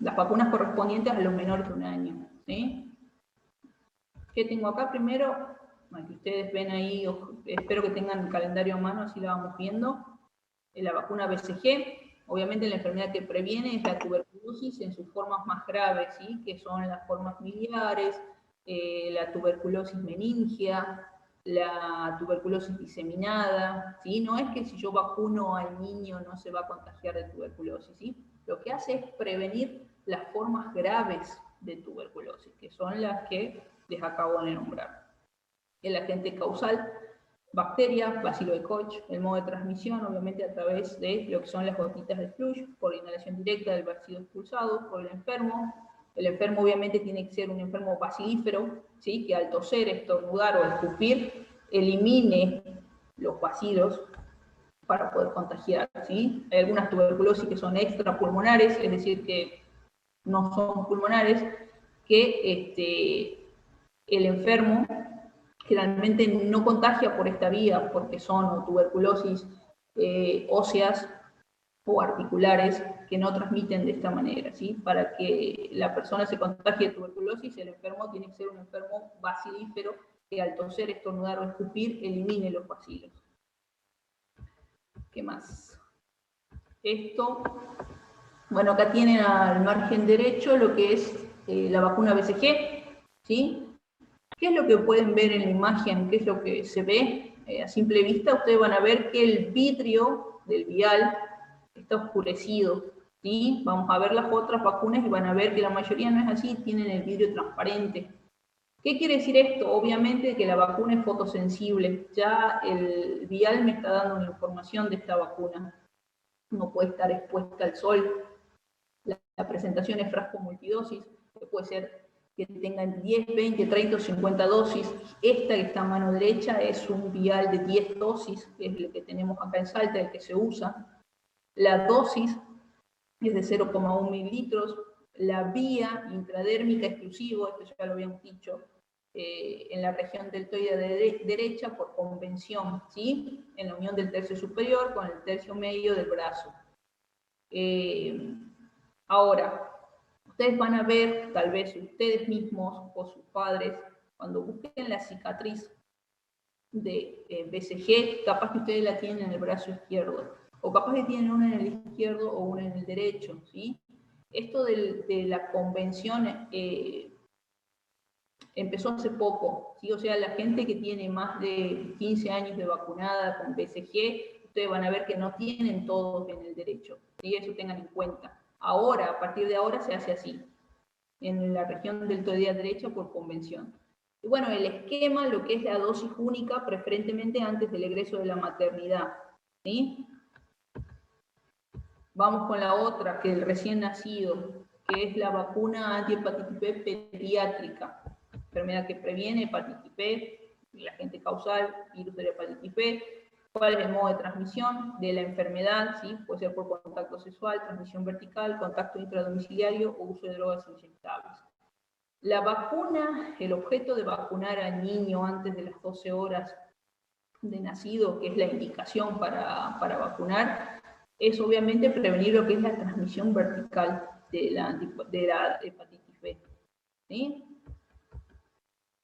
las vacunas correspondientes a los menores de un año, ¿sí? ¿Qué tengo acá primero? Bueno, que ustedes ven ahí, espero que tengan el calendario a mano, así la vamos viendo. La vacuna BCG, obviamente la enfermedad que previene es la tuberculosis en sus formas más graves, ¿sí? Que son las formas miliares, la tuberculosis meningia, la tuberculosis diseminada, ¿sí? No es que si yo vacuno al niño no se va a contagiar de tuberculosis, ¿sí? Lo que hace es prevenir las formas graves de tuberculosis, que son las que les acabo de nombrar. El agente causal, bacterias, bacilo de Koch, el modo de transmisión, obviamente a través de lo que son las gotitas de flush, por inhalación directa del bacilo expulsado por el enfermo. El enfermo obviamente tiene que ser un enfermo bacilífero, ¿sí? Que al toser, estornudar o escupir, elimine los bacilos para poder contagiar, ¿sí? Hay algunas tuberculosis que son extrapulmonares, es decir, que no son pulmonares, que el enfermo generalmente no contagia por esta vía, porque son tuberculosis óseas o articulares que no transmiten de esta manera, ¿sí? Para que la persona se contagie de tuberculosis, el enfermo tiene que ser un enfermo bacilífero que al toser, estornudar o escupir elimine los bacilos. ¿Qué más? Esto, bueno, acá tienen al margen derecho lo que es la vacuna BCG, ¿sí? ¿Qué es lo que pueden ver en la imagen? ¿Qué es lo que se ve? A simple vista ustedes van a ver que el vidrio del vial está oscurecido, ¿sí? Vamos a ver las otras vacunas y van a ver que la mayoría no es así, tienen el vidrio transparente. ¿Qué quiere decir esto? Obviamente que la vacuna es fotosensible. Ya el vial me está dando una información de esta vacuna. No puede estar expuesta al sol. La presentación es frasco multidosis, que puede ser que tengan 10, 20, 30 o 50 dosis. Esta que está a mano derecha es un vial de 10 dosis, que es el que tenemos acá en Salta, el que se usa. La dosis es de 0,1 mililitros, la vía intradérmica exclusivo, esto ya lo habíamos dicho, en la región deltoidea derecha por convención, ¿sí? En la unión del tercio superior con el tercio medio del brazo. Ahora, ustedes van a ver, tal vez ustedes mismos o sus padres, cuando busquen la cicatriz de BCG, capaz que ustedes la tienen en el brazo izquierdo, o capaz que tienen una en el izquierdo o una en el derecho, ¿sí? Esto de la convención empezó hace poco, ¿sí? O sea, la gente que tiene más de 15 años de vacunada con BCG, ustedes van a ver que no tienen todos en el derecho, ¿sí? Eso tengan en cuenta. Ahora, a partir de ahora se hace así, en la región deltoidea derecha por convención. Y bueno, el esquema, lo que es la dosis única, preferentemente antes del egreso de la maternidad, ¿sí? Vamos con la otra, que el recién nacido, que es la vacuna anti-hepatitis B pediátrica, enfermedad que previene hepatitis B, el agente causal, virus de la hepatitis B. ¿Cuál es el modo de transmisión de la enfermedad? ¿Sí? Puede ser por contacto sexual, transmisión vertical, contacto intradomiciliario o uso de drogas inyectables. La vacuna, el objeto de vacunar al niño antes de las 12 horas de nacido, que es la indicación para vacunar, es obviamente prevenir lo que es la transmisión vertical de la hepatitis B. ¿Sí?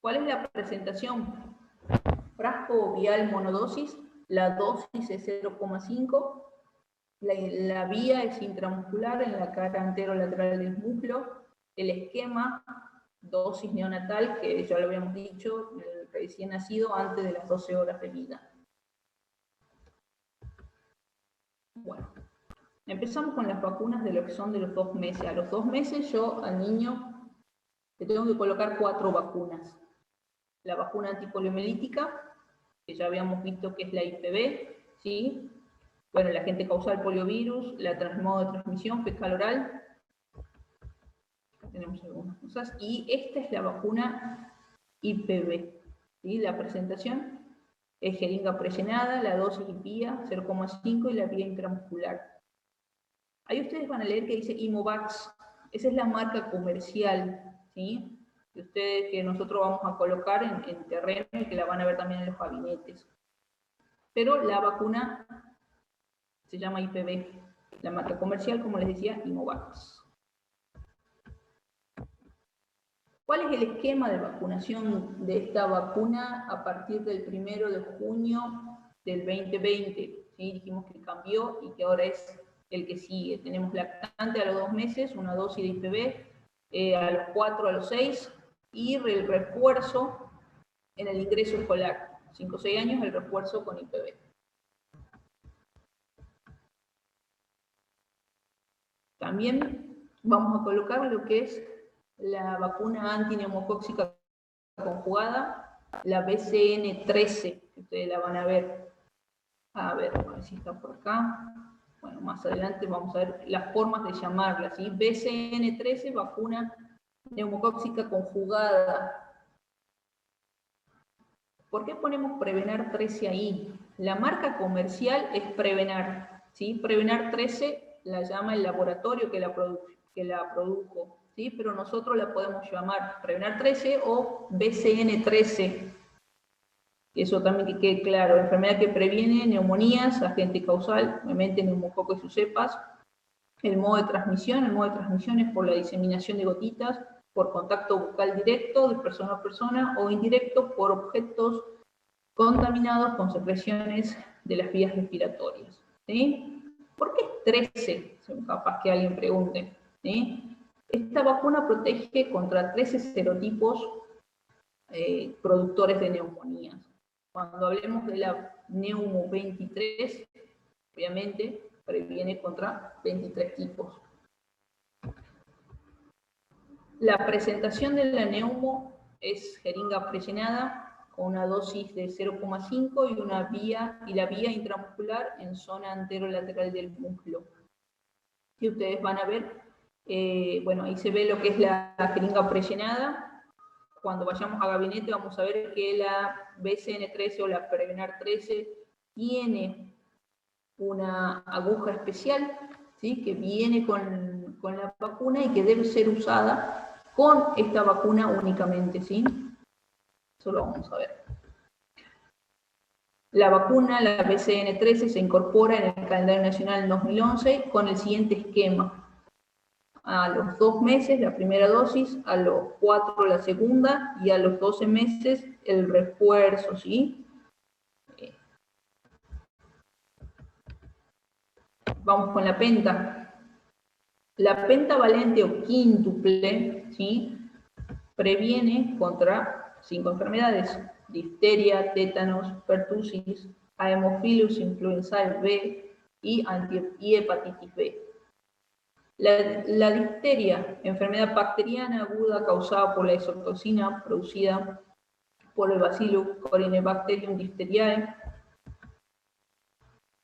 ¿Cuál es la presentación? Frasco vial monodosis, la dosis es 0,5, la vía es intramuscular en la cara anterolateral del muslo, el esquema, dosis neonatal, que ya lo habíamos dicho, el recién nacido antes de las 12 horas de vida. Bueno, empezamos con las vacunas de lo que son de los 2 meses. A los 2 meses yo al niño le tengo que colocar 4 vacunas. La vacuna antipoliomielítica, que ya habíamos visto que es la IPV, ¿sí? Bueno, el agente causal poliovirus, modo de transmisión fecal oral. Acá tenemos algunas cosas. Y esta es la vacuna IPV, ¿sí? La presentación es jeringa prellenada, la dosis y vía 0,5 y la vía intramuscular. Ahí ustedes van a leer que dice Imovax. Esa es la marca comercial, ¿sí? Que nosotros vamos a colocar en terreno y que la van a ver también en los gabinetes. Pero la vacuna se llama IPV, la marca comercial, como les decía, Imovax. ¿Cuál es el esquema de vacunación de esta vacuna a partir del 1 de junio del 2020? ¿Sí? Dijimos que cambió y que ahora es el que sigue. Tenemos lactante a los 2 meses, una dosis de IPV, a los 4, a los 6, y el refuerzo en el ingreso escolar. 5 o 6 años, el refuerzo con IPV. También vamos a colocar lo que es la vacuna antineumocóxica conjugada, la BCN13, que ustedes la van a ver. A ver si está por acá. Bueno, más adelante vamos a ver las formas de llamarla, ¿sí? BCN13, vacuna neumocóxica conjugada. ¿Por qué ponemos Prevenar 13 ahí? La marca comercial es Prevenar, ¿sí? Prevenar 13 la llama el laboratorio que la produjo, ¿sí? Pero nosotros la podemos llamar Prevenar 13 o BCN 13. Eso también que quede claro, enfermedad que previene neumonías, agente causal, obviamente neumococo y sus cepas. El modo de transmisión es por la diseminación de gotitas, por contacto bucal directo de persona a persona o indirecto por objetos contaminados con secreciones de las vías respiratorias. ¿Sí? ¿Por qué es 13? Capaz que alguien pregunte. ¿Sí? Esta vacuna protege contra 13 serotipos productores de neumonías. Cuando hablemos de la Neumo 23, obviamente previene contra 23 tipos. La presentación de la neumo es jeringa prellenada con una dosis de 0,5 y la vía intramuscular en zona anterolateral del muslo. Y ustedes van a ver, bueno, ahí se ve lo que es la jeringa prellenada. Cuando vayamos a gabinete vamos a ver que la BCN13 o la Prevenar 13 tiene una aguja especial, ¿sí? Que viene con con la vacuna y que debe ser usada con esta vacuna únicamente, ¿sí? Eso lo vamos a ver. La vacuna, la BCN13, se incorpora en el calendario nacional en 2011 con el siguiente esquema. A los 2 meses la primera dosis, a los 4 la segunda y a los 12 meses el refuerzo, ¿sí? Vamos con la penta. La pentavalente o quíntuple, ¿sí?, previene contra 5 enfermedades: difteria, tétanos, pertusis, Haemophilus influenzae B y hepatitis B. La difteria, enfermedad bacteriana aguda causada por la exotoxina producida por el Bacillus Corynebacterium diphtheriae,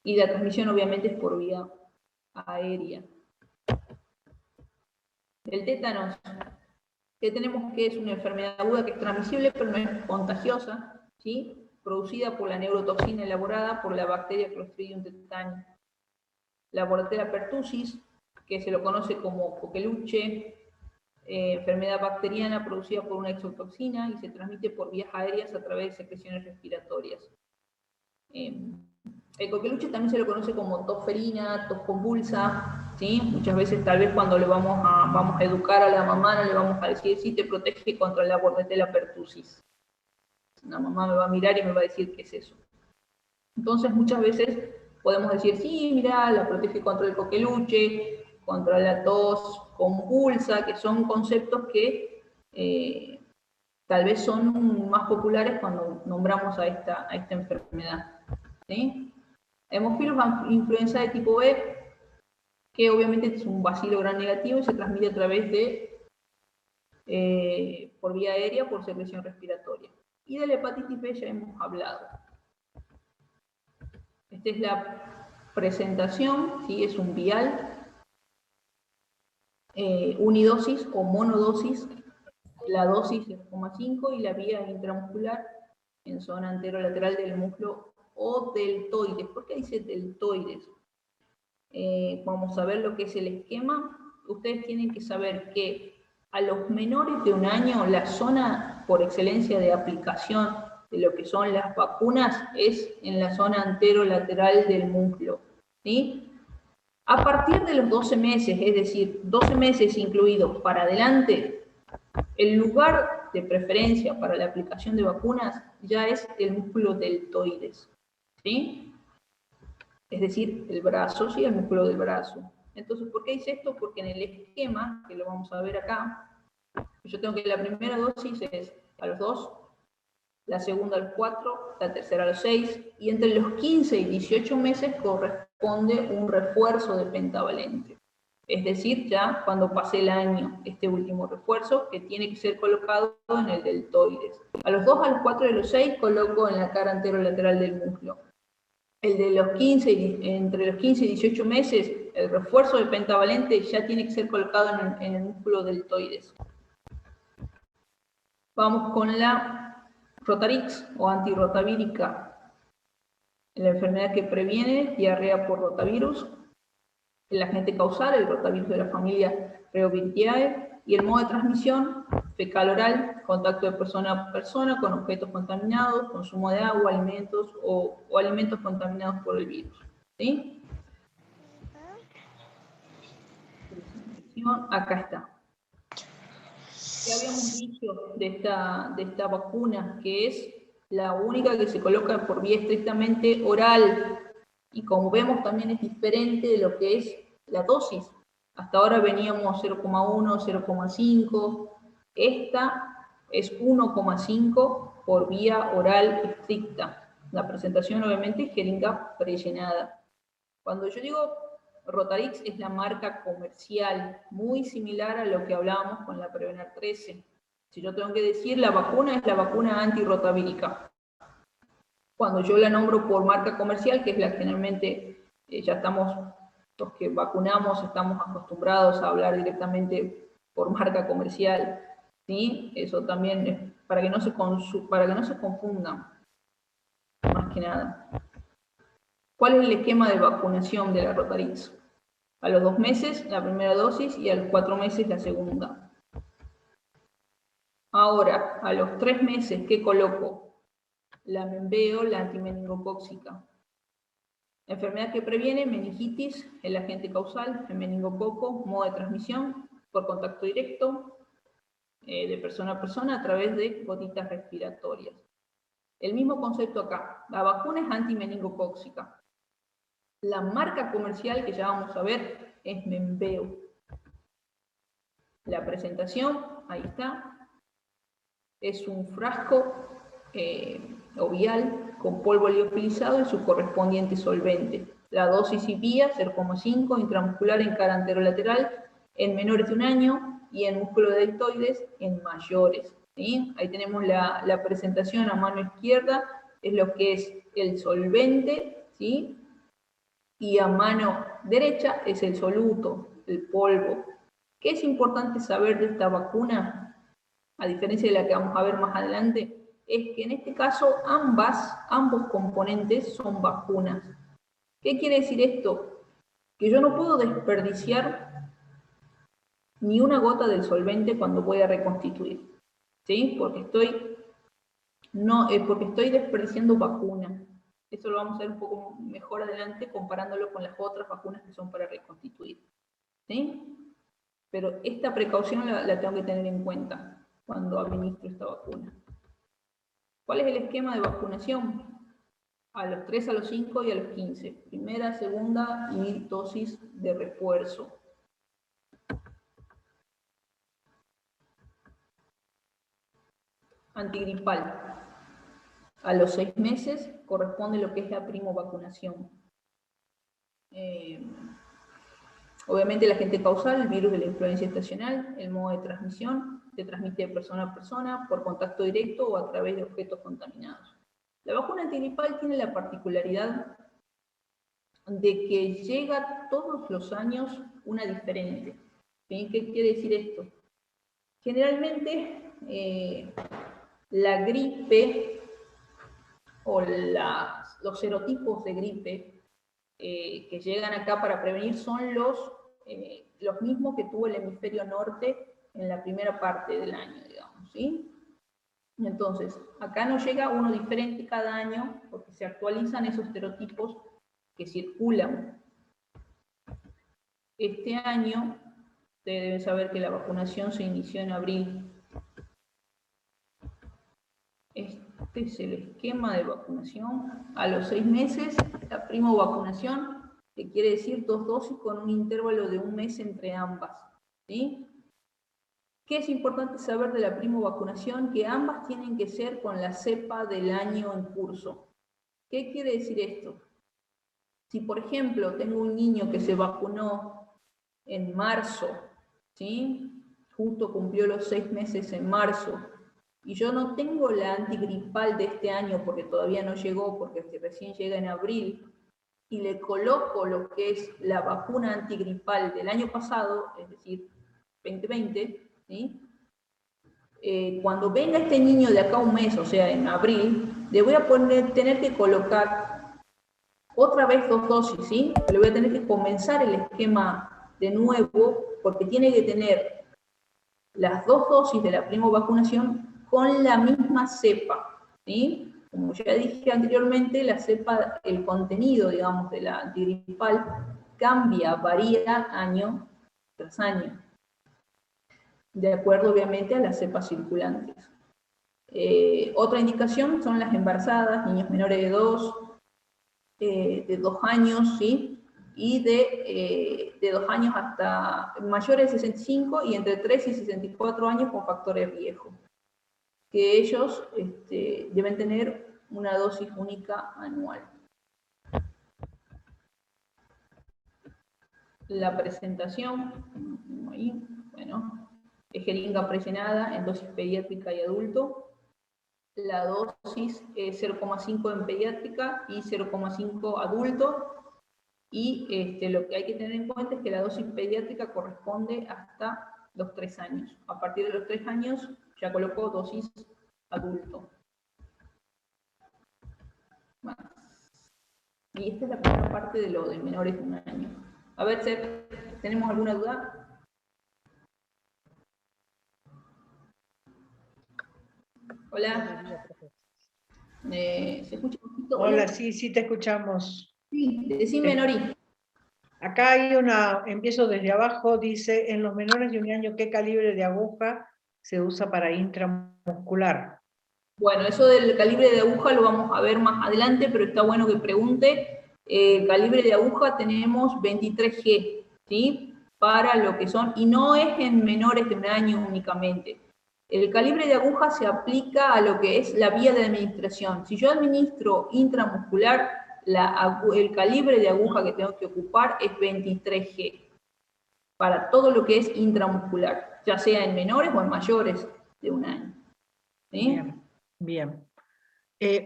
y la transmisión obviamente es por vía aérea. El tétanos, que tenemos que es una enfermedad aguda que es transmisible pero no es contagiosa, ¿sí?, producida por la neurotoxina elaborada por la bacteria Clostridium tetani. La Bordetella pertussis, que se lo conoce como coqueluche, enfermedad bacteriana producida por una exotoxina y se transmite por vías aéreas a través de secreciones respiratorias. El coqueluche también se lo conoce como tos ferina, tos convulsa, ¿sí? Muchas veces tal vez cuando le vamos a educar a la mamá no le vamos a decir sí, te protege contra la Bordetella pertussis. La mamá me va a mirar y me va a decir qué es eso. Entonces muchas veces podemos decir sí, mira, la protege contra el coqueluche, contra la tos convulsa, que son conceptos que tal vez son más populares cuando nombramos a esta enfermedad, ¿sí? Haemophilus influenzae tipo B, que obviamente es un bacilo gram negativo y se transmite a través de, por vía aérea, por secreción respiratoria. Y de la hepatitis B ya hemos hablado. Esta es la presentación, ¿sí? Es un vial, unidosis o monodosis, la dosis 0,5 y la vía intramuscular en zona anterolateral del músculo o deltoides. ¿Por qué dice deltoides? Vamos a ver lo que es el esquema. Ustedes tienen que saber que a los menores de 1 año la zona por excelencia de aplicación de lo que son las vacunas es en la zona anterolateral del músculo, ¿sí? A partir de los 12 meses, es decir, 12 meses incluidos para adelante, el lugar de preferencia para la aplicación de vacunas ya es el músculo deltoides, ¿sí? Es decir, el brazo, sí, el músculo del brazo. Entonces, ¿por qué dice esto? Porque en el esquema, que lo vamos a ver acá, yo tengo que la primera dosis es a los 2, la segunda a los 4, la tercera a los 6, y entre los 15 y 18 meses corresponde un refuerzo de pentavalente. Es decir, ya cuando pase el año, este último refuerzo, que tiene que ser colocado en el deltoides. A los 2, a los 4 y a los 6 coloco en la cara anterolateral del músculo. El de los 15, entre los 15 y 18 meses, el refuerzo de pentavalente ya tiene que ser colocado en el músculo deltoides. Vamos con la Rotarix o antirrotavírica, la enfermedad que previene diarrea por rotavirus, el agente causal, el rotavirus de la familia Reoviridae, y el modo de transmisión, fecal oral, contacto de persona a persona con objetos contaminados, consumo de agua, alimentos o alimentos contaminados por el virus, ¿sí? Acá está. ¿Qué habíamos dicho de esta vacuna? Que es la única que se coloca por vía estrictamente oral, y como vemos también es diferente de lo que es la dosis. Hasta ahora veníamos 0,1, 0,5, esta es 1,5 por vía oral estricta. La presentación obviamente es jeringa prellenada. Cuando yo digo Rotarix es la marca comercial, muy similar a lo que hablábamos con la Prevenar 13. Si yo tengo que decir, la vacuna es la vacuna antirrotavírica. Cuando yo la nombro por marca comercial, que es la que generalmente ya estamos, los que vacunamos, estamos acostumbrados a hablar directamente por marca comercial, ¿sí? Eso también es para que no se confundan, más que nada. ¿Cuál es el esquema de vacunación de la Rotarix? A los 2 meses la primera dosis y a los 4 meses la segunda. Ahora, a los 3 meses, ¿qué coloco? La Menveo, la antimeningocóxica. Enfermedad que previene, meningitis, el agente causal, el meningococo, modo de transmisión, por contacto directo, de persona a persona a través de gotitas respiratorias. El mismo concepto acá. La vacuna es antimeningocóxica. La marca comercial que ya vamos a ver es Menveo. La presentación, ahí está, es un frasco o vial con polvo liofilizado y su correspondiente solvente. La dosis y vía, 0,5 intramuscular en cara anterolateral en menores de 1 año y en músculo deltoides en mayores. ¿Sí? Ahí tenemos la presentación a mano izquierda, es lo que es el solvente, ¿sí? Y a mano derecha es el soluto, el polvo. ¿Qué es importante saber de esta vacuna? A diferencia de la que vamos a ver más adelante, es que en este caso ambos componentes son vacunas. ¿Qué quiere decir esto? Que yo no puedo desperdiciar ni una gota del solvente cuando voy a reconstituir, ¿sí? Porque estoy desperdiciando vacuna. Eso lo vamos a ver un poco mejor adelante comparándolo con las otras vacunas que son para reconstituir, ¿sí? Pero esta precaución la tengo que tener en cuenta cuando administro esta vacuna. ¿Cuál es el esquema de vacunación? A los 3, a los 5 y a los 15. Primera, segunda y dosis de refuerzo. Antigripal. A los 6 meses corresponde lo que es la primovacunación. Obviamente el agente causal, el virus de la influencia estacional, el modo de transmisión, se transmite de persona a persona, por contacto directo o a través de objetos contaminados. La vacuna antigripal tiene la particularidad de que llega todos los años una diferente. ¿Sí? ¿Qué quiere decir esto? Generalmente la gripe o los serotipos de gripe que llegan acá para prevenir son los mismos que tuvo el hemisferio norte en la primera parte del año, digamos, ¿sí? Entonces, acá nos llega uno diferente cada año porque se actualizan esos serotipos que circulan. Este año, ustedes deben saber que la vacunación se inició en abril. Este es el esquema de vacunación. A los 6 meses, la primovacunación, que quiere decir 2 dosis con un intervalo de 1 mes entre ambas, ¿sí? ¿Qué es importante saber de la primovacunación? Que ambas tienen que ser con la cepa del año en curso. ¿Qué quiere decir esto? Si, por ejemplo, tengo un niño que se vacunó en marzo, ¿sí? Justo cumplió los 6 meses en marzo, y yo no tengo la antigripal de este año porque todavía no llegó, porque recién llega en abril, y le coloco lo que es la vacuna antigripal del año pasado, es decir, 2020, ¿sí? Cuando venga este niño de acá a 1 mes, o sea, en abril, le voy a tener que colocar otra vez 2 dosis, ¿sí? Le voy a tener que comenzar el esquema de nuevo, porque tiene que tener las 2 dosis de la primovacunación con la misma cepa, ¿sí? Como ya dije anteriormente, la cepa, el contenido, digamos, de la antigripal cambia, varía año tras año, de acuerdo obviamente a las cepas circulantes. Otra indicación son las embarazadas, niños menores de 2 años, ¿sí? Y de 2 años hasta mayores de 65 y entre 3 y 64 años con factores riesgo, que ellos deben tener una dosis única anual. La presentación, ahí, bueno, es jeringa presionada en dosis pediátrica y adulto. La dosis es 0,5 en pediátrica y 0,5 adulto. Y lo que hay que tener en cuenta es que la dosis pediátrica corresponde hasta los 3 años. A partir de los 3 años ya colocó dosis adulto. Y esta es la primera parte de lo de menores de 1 año. A ver, Seth. ¿tenemos alguna duda? Hola. ¿Se escucha un poquito? Hola, sí, te escuchamos. Sí, decime, Nori. Acá hay empiezo desde abajo, dice, en los menores de 1 año, ¿qué calibre de aguja se usa para intramuscular? Bueno, eso del calibre de aguja lo vamos a ver más adelante, pero está bueno que pregunte. El calibre de aguja tenemos 23G, ¿sí? Para lo que son, y no es en menores de 1 año únicamente. El calibre de aguja se aplica a lo que es la vía de administración. Si yo administro intramuscular, el calibre de aguja que tengo que ocupar es 23G, para todo lo que es intramuscular, ya sea en menores o en mayores de 1 año. ¿Sí? Bien.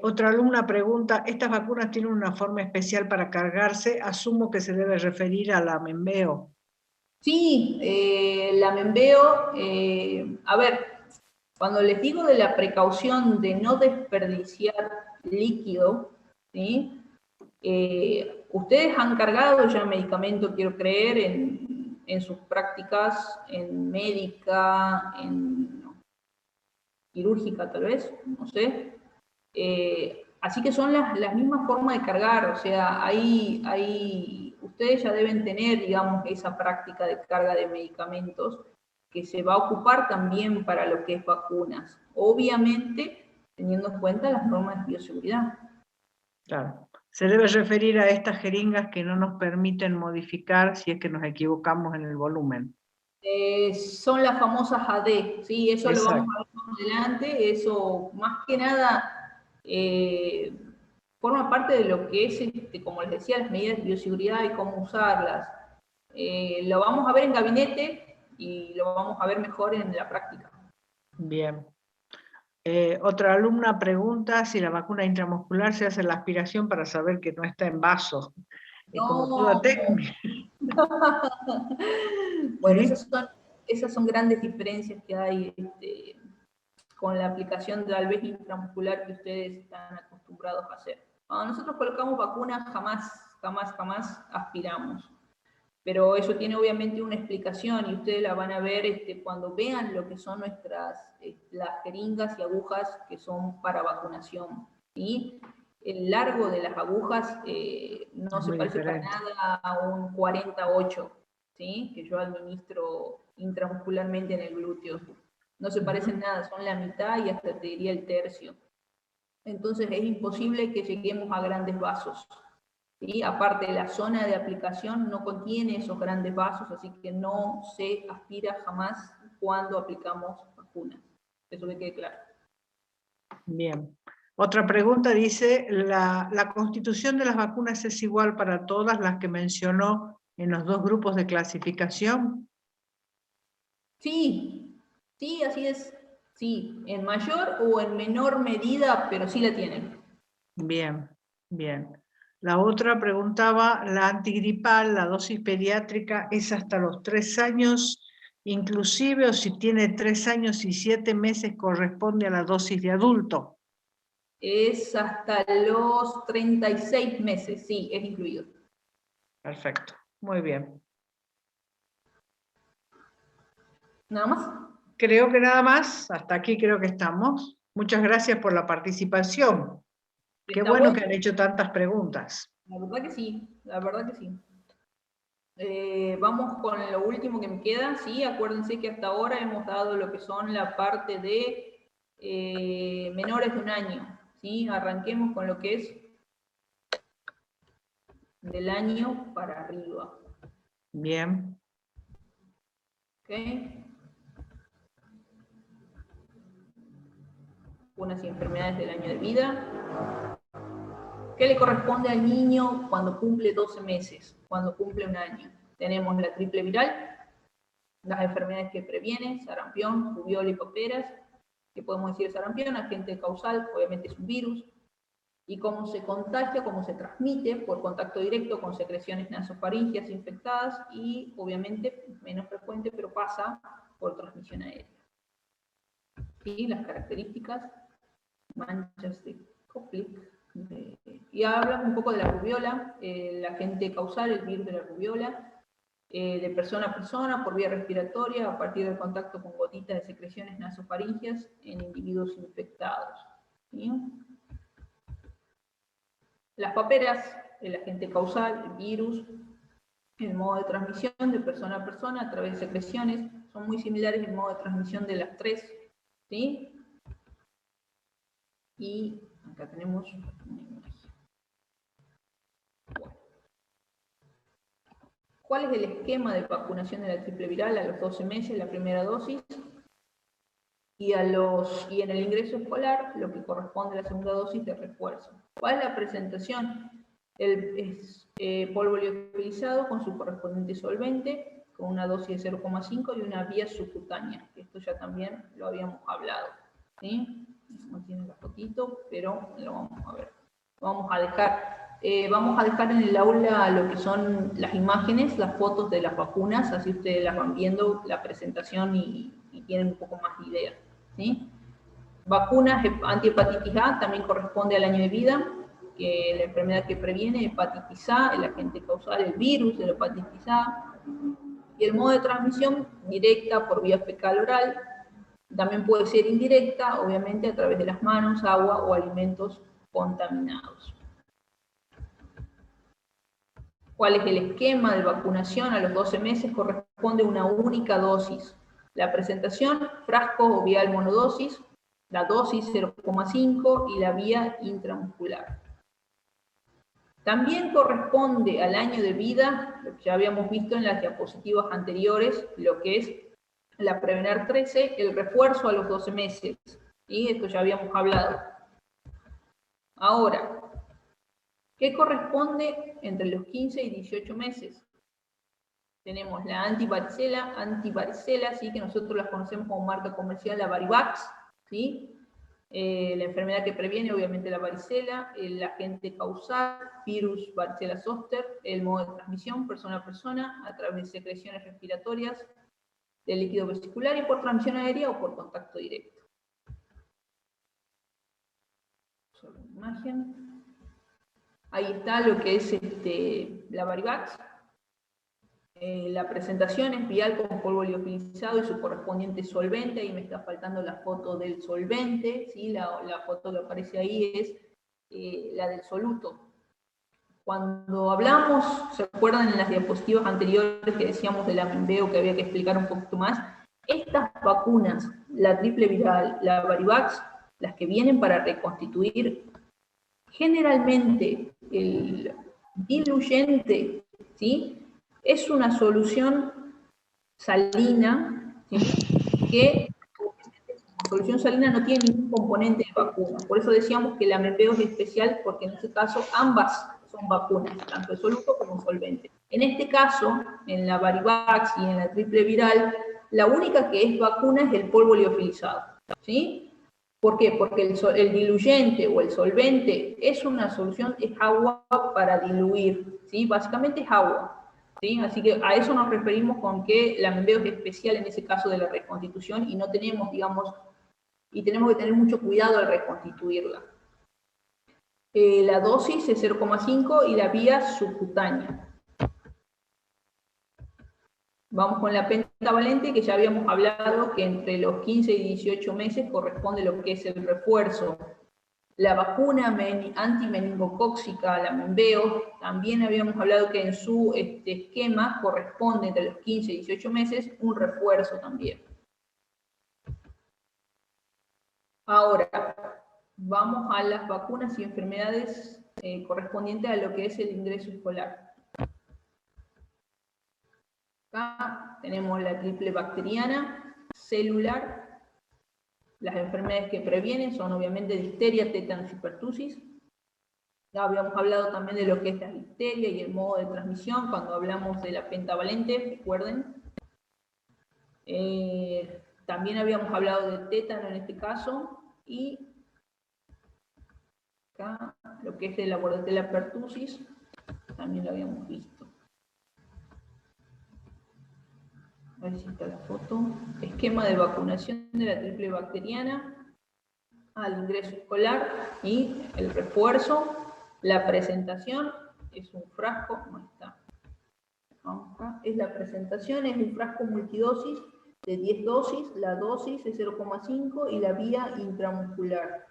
Otra alumna pregunta, ¿estas vacunas tienen una forma especial para cargarse? Asumo que se debe referir a la Membeo. Sí, la Membeo, a ver, cuando les digo de la precaución de no desperdiciar líquido, ¿sí? Ustedes han cargado ya medicamento, quiero creer, en sus prácticas, en médica, en quirúrgica tal vez, no sé. Así que son las mismas formas de cargar, o sea, ustedes ya deben tener, digamos, esa práctica de carga de medicamentos que se va a ocupar también para lo que es vacunas, obviamente teniendo en cuenta las normas de bioseguridad. Claro. Se debe referir a estas jeringas que no nos permiten modificar si es que nos equivocamos en el volumen. Son las famosas AD, ¿sí? Eso Exacto. lo vamos a ver más adelante, eso más que nada forma parte de lo que es, como les decía, las medidas de bioseguridad y cómo usarlas. Lo vamos a ver en gabinete y lo vamos a ver mejor en la práctica. Bien. Otra alumna pregunta si la vacuna intramuscular se hace la aspiración para saber que no está en vaso. No. Como toda técnica. Bueno, ¿Sí? esas son grandes diferencias que hay con la aplicación tal vez intramuscular que ustedes están acostumbrados a hacer. Cuando nosotros colocamos vacunas, jamás aspiramos. Pero eso tiene obviamente una explicación y ustedes la van a ver cuando vean lo que son las jeringas y agujas que son para vacunación. ¿Sí? El largo de las agujas no se parece para nada a un 48, ¿sí? Que yo administro intramuscularmente en el glúteo. No se parecen nada, son la mitad y hasta te diría el tercio. Entonces es imposible que lleguemos a grandes vasos. ¿Sí? Aparte, la zona de aplicación no contiene esos grandes vasos, así que no se aspira jamás cuando aplicamos vacunas. Eso que quede claro. Bien. Otra pregunta dice, ¿la constitución de las vacunas es igual para todas las que mencionó en los 2 grupos de clasificación? Sí, así es. Sí, en mayor o en menor medida, pero sí la tienen. Bien. La otra preguntaba, ¿la antigripal, la dosis pediátrica, es hasta los 3 años inclusive o si tiene 3 años y 7 meses corresponde a la dosis de adulto? Es hasta los 36 meses, sí, es incluido. Perfecto, muy bien. ¿Nada más? Creo que nada más, hasta aquí creo que estamos. Muchas gracias por la participación. Qué bueno que han hecho tantas preguntas. La verdad que sí, la verdad que sí. Vamos con lo último que me queda, sí, acuérdense que hasta ahora hemos dado lo que son la parte de menores de 1 año, ¿sí? Arranquemos con lo que es del año para arriba. Bien. ¿Ok? Unas enfermedades del año de vida. ¿Qué le corresponde al niño cuando cumple 12 meses? Cuando cumple 1 año. Tenemos la triple viral, las enfermedades que previene, sarampión, rubiola y paperas. ¿Qué podemos decir de sarampión? Agente causal, obviamente es un virus. Y cómo se contagia, cómo se transmite por contacto directo con secreciones nasofaringeas infectadas y obviamente menos frecuente, pero pasa por transmisión aérea. Y las características, manchas de Koplik. Y habla un poco de la rubiola, el agente causal, el virus de la rubiola. de persona a persona por vía respiratoria a partir del contacto con gotitas de secreciones nasofaringeas en individuos infectados. ¿Sí? Las paperas, el agente causal, el virus, el modo de transmisión de persona a persona a través de secreciones, son muy similares el modo de transmisión de las tres. ¿Sí? Y acá tenemos una imagen. Bueno. ¿Cuál es el esquema de vacunación de la triple viral? A los 12 meses, la primera dosis. Y en el ingreso escolar, lo que corresponde a la segunda dosis de refuerzo. ¿Cuál es la presentación? Polvo liofilizado con su correspondiente solvente, con una dosis de 0,5 y una vía subcutánea. Esto ya también lo habíamos hablado. ¿Sí? No tiene la fotito, pero lo vamos a ver. Vamos a dejar en el aula lo que son las imágenes, las fotos de las vacunas, así ustedes las van viendo, la presentación y tienen un poco más de idea. ¿Sí? Vacunas antihepatitis A también corresponde al año de vida, que la enfermedad que previene, hepatitis A, el agente causal, el virus de la hepatitis A, y el modo de transmisión directa por vía fecal oral, también puede ser indirecta, obviamente a través de las manos, agua o alimentos contaminados. ¿Cuál es el esquema de vacunación? A los 12 meses corresponde una única dosis. La presentación, frasco o vial monodosis, la dosis 0,5 y la vía intramuscular. También corresponde al año de vida, lo que ya habíamos visto en las diapositivas anteriores, lo que es la Prevenar 13, el refuerzo a los 12 meses. ¿Sí? Esto ya habíamos hablado. Ahora, ¿qué corresponde entre los 15 y 18 meses? Tenemos la antivaricela, ¿sí? Que nosotros las conocemos como marca comercial, la Varivax, ¿sí? La enfermedad que previene, obviamente, la varicela, el agente causal, virus varicela zoster, el modo de transmisión, persona a persona, a través de secreciones respiratorias, del líquido vesicular y por transmisión aérea o por contacto directo. Solo una imagen. Ahí está lo que es la Varivax. La presentación es vial con polvo liofilizado y su correspondiente solvente. Ahí me está faltando la foto del solvente, ¿sí? La foto que aparece ahí es la del soluto. Cuando hablamos, ¿se acuerdan en las diapositivas anteriores que decíamos del Amenveo que había que explicar un poquito más? Estas vacunas, la triple viral, la Varivax, las que vienen para reconstituir, generalmente el diluyente, ¿sí? Es una solución salina, ¿sí? Que la solución salina no tiene ningún componente de vacuna. Por eso decíamos que el Amenveo es especial, porque en este caso ambas son vacunas, tanto el soluto como el solvente. En este caso, en la Varivax y en la triple viral, la única que es vacuna es el polvo liofilizado, ¿sí? ¿Por qué? Porque el diluyente o el solvente es una solución, es agua para diluir, ¿sí? Básicamente es agua. ¿Sí? Así que a eso nos referimos con que el Amenveo es especial en ese caso de la reconstitución y no tenemos, digamos, y tenemos que tener mucho cuidado al reconstituirla. La dosis es 0,5 y la vía subcutánea. Vamos con la pentavalente, que ya habíamos hablado que entre los 15 y 18 meses corresponde lo que es el refuerzo. La vacuna antimeningocóxica, la Amenveo, también habíamos hablado que en su esquema corresponde entre los 15 y 18 meses un refuerzo también. Ahora, vamos a las vacunas y enfermedades correspondientes a lo que es el ingreso escolar. Acá tenemos la triple bacteriana, celular. Las enfermedades que previenen son obviamente difteria, tétanos y pertusis. Ya habíamos hablado también de lo que es la difteria y el modo de transmisión cuando hablamos de la pentavalente, recuerden. También habíamos hablado de tétano en este caso. Y acá lo que es de la bordetella pertussis, también lo habíamos visto. A ver si está la foto. Esquema de vacunación de la triple bacteriana al ingreso escolar y el refuerzo. La presentación es un frasco, ¿cómo está? Acá es la presentación, es un frasco multidosis de 10 dosis, la dosis es 0,5 y la vía intramuscular.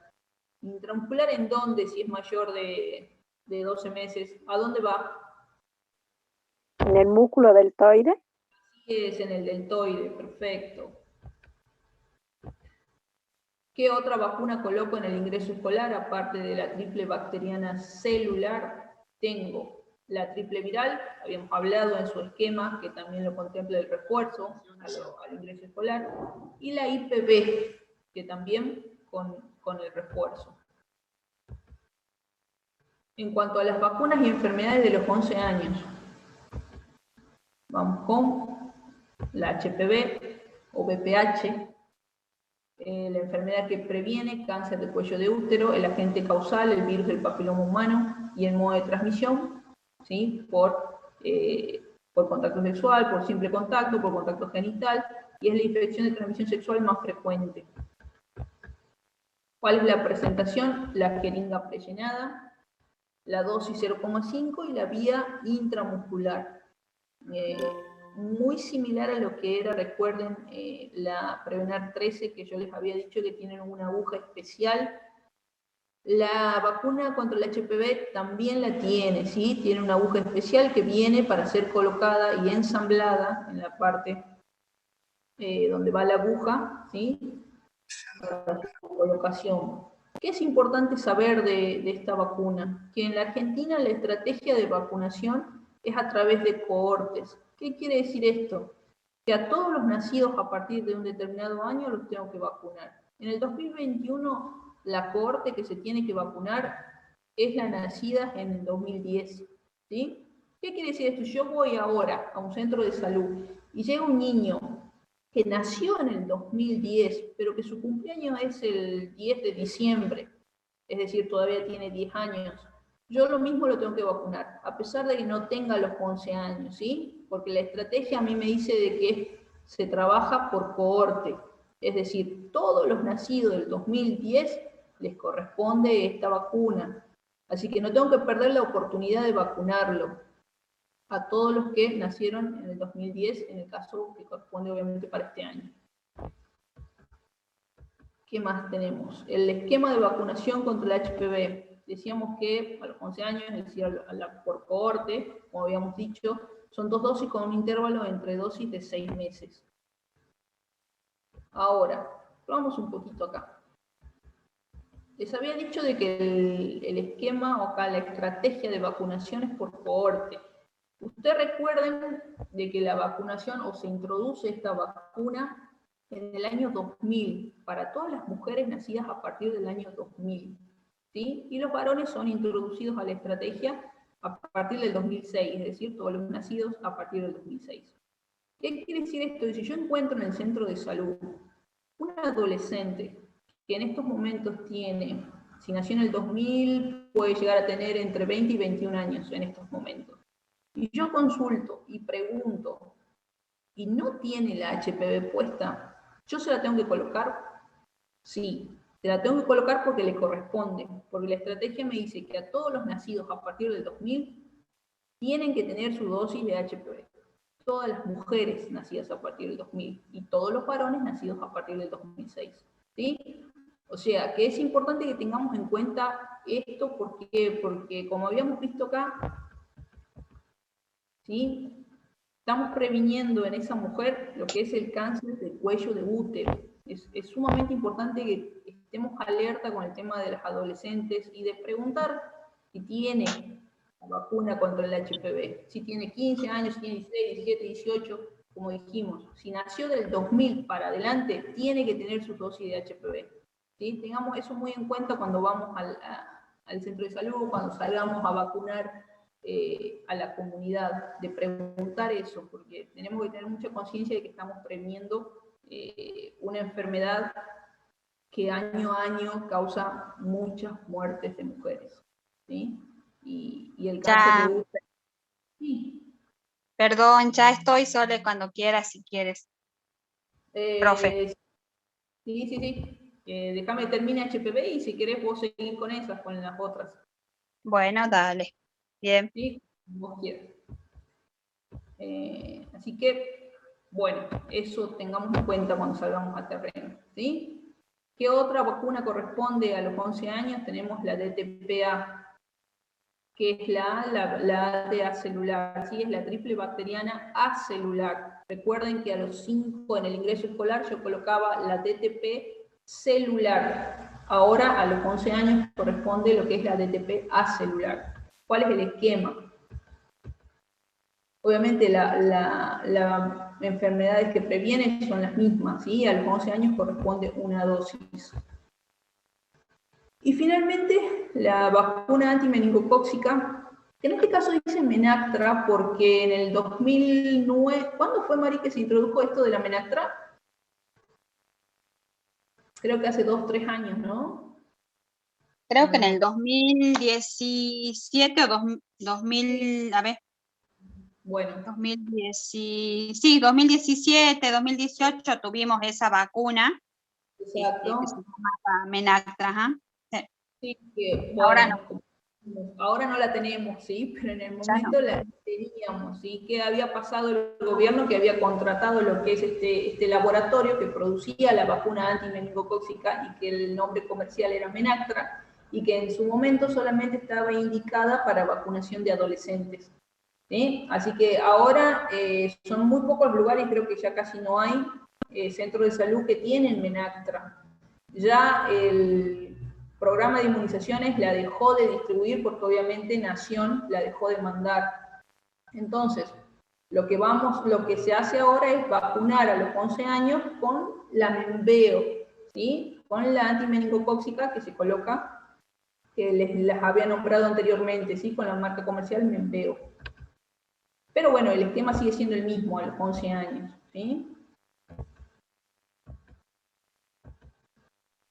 ¿Intramuscular en dónde si es mayor de 12 meses? ¿A dónde va? ¿En el músculo deltoide? Sí, es en el deltoide, perfecto. ¿Qué otra vacuna coloco en el ingreso escolar aparte de la triple bacteriana celular? Tengo la triple viral, habíamos hablado en su esquema, que también lo contempla el refuerzo al ingreso escolar, y la IPV, que también con el refuerzo. En cuanto a las vacunas y enfermedades de los 11 años, vamos con la HPV o VPH, la enfermedad que previene cáncer de cuello de útero, el agente causal, el virus del papiloma humano y el modo de transmisión, ¿sí? por contacto sexual, por simple contacto, por contacto genital, y es la infección de transmisión sexual más frecuente. ¿Cuál es la presentación? La jeringa prellenada, la dosis 0,5 y la vía intramuscular. Muy similar a lo que era, recuerden, la Prevenar 13, que yo les había dicho que tienen una aguja especial. La vacuna contra el HPV también la tiene, ¿sí? Tiene una aguja especial que viene para ser colocada y ensamblada en la parte donde va la aguja, ¿sí? Para su colocación. ¿Qué es importante saber de esta vacuna? Que en la Argentina la estrategia de vacunación es a través de cohortes. ¿Qué quiere decir esto? Que a todos los nacidos a partir de un determinado año los tengo que vacunar. En el 2021, la cohorte que se tiene que vacunar es la nacida en el 2010. ¿Sí? ¿Qué quiere decir esto? Yo voy ahora a un centro de salud y llega un niño que nació en el 2010, pero que su cumpleaños es el 10 de diciembre, es decir, todavía tiene 10 años. Yo lo mismo lo tengo que vacunar, a pesar de que no tenga los 11 años, ¿sí? Porque la estrategia a mí me dice de que se trabaja por cohorte, es decir, todos los nacidos del 2010 les corresponde esta vacuna. Así que no tengo que perder la oportunidad de vacunarlo a todos los que nacieron en el 2010, en el caso que corresponde obviamente para este año. ¿Qué más tenemos? El esquema de vacunación contra el HPV. Decíamos que a los 11 años, es decir, por cohorte, como habíamos dicho, son 2 dosis con un intervalo entre dosis de 6 meses. Ahora, probamos un poquito acá. Les había dicho de que el esquema o acá la estrategia de vacunación es por cohorte. Ustedes recuerden de que la vacunación o se introduce esta vacuna en el año 2000 para todas las mujeres nacidas a partir del año 2000, ¿sí? Y los varones son introducidos a la estrategia a partir del 2006, es decir, todos los nacidos a partir del 2006. ¿Qué quiere decir esto? Si yo encuentro en el centro de salud un adolescente que en estos momentos tiene, si nació en el 2000, puede llegar a tener entre 20 y 21 años en estos momentos, y yo consulto y pregunto, y no tiene la HPV puesta, ¿yo se la tengo que colocar? Sí, se la tengo que colocar porque le corresponde, porque la estrategia me dice que a todos los nacidos a partir del 2000 tienen que tener su dosis de HPV. Todas las mujeres nacidas a partir del 2000 y todos los varones nacidos a partir del 2006. ¿Sí? O sea, que es importante que tengamos en cuenta esto porque como habíamos visto acá, ¿sí? Estamos previniendo en esa mujer lo que es el cáncer del cuello de útero. Es sumamente importante que estemos alerta con el tema de las adolescentes y de preguntar si tiene la vacuna contra el HPV. Si tiene 15 años, si tiene 16, 17, 18, como dijimos. Si nació del 2000 para adelante, tiene que tener su dosis de HPV. ¿Sí? Tengamos eso muy en cuenta cuando vamos al centro de salud, cuando salgamos a vacunar a la comunidad, de preguntar eso, porque tenemos que tener mucha conciencia de que estamos previniendo una enfermedad que año a año causa muchas muertes de mujeres, ¿sí? Y el cáncer de útero. Sí. Perdón, ya estoy, Sole, cuando quieras, si quieres. Profe. Sí. Déjame terminar HPV y si querés vos seguir con esas, con las otras. Bueno, dale. Bien. Sí, vos quieras. Así que, bueno, eso tengamos en cuenta cuando salgamos a terreno, ¿sí? ¿Qué otra vacuna corresponde a los 11 años? Tenemos la DTPA, que es la ATA celular, ¿sí? Es la triple bacteriana acelular. Recuerden que a los 5 en el ingreso escolar yo colocaba la DTP celular. Ahora a los 11 años corresponde lo que es la DTP acelular. ¿Cuál es el esquema? Obviamente las enfermedades que previenen son las mismas, ¿sí? A los 11 años corresponde una dosis. Y finalmente, la vacuna antimeningocóxica, que en este caso dice Menactra, porque en el 2009, ¿cuándo fue, Mari, que se introdujo esto de la Menactra? Creo que hace 2 o 3 años, ¿no? Creo que en el 2017 o 2000, a ver, Bueno, 2017, 2018 tuvimos esa vacuna, que exacto. se llama Menactra, ajá. Sí, que, Ahora bueno, ahora no la tenemos, ¿sí? Pero en el Ya momento la teníamos, ¿sí? ¿Qué había pasado el gobierno? Que había contratado lo que es este laboratorio que producía la vacuna antimeningocóxica y que el nombre comercial era Menactra, y que en su momento solamente estaba indicada para vacunación de adolescentes, ¿sí? Así que ahora son muy pocos lugares, creo que ya casi no hay centros de salud que tienen Menactra. Ya el programa de inmunizaciones la dejó de distribuir porque obviamente Nación la dejó de mandar. Entonces, lo que se hace ahora es vacunar a los 11 años con la Menveo, ¿sí? Con la antimeningocóxica que se coloca, que las había nombrado anteriormente, ¿sí? Con la marca comercial Menveo. Pero bueno, el esquema sigue siendo el mismo a los 11 años, ¿sí?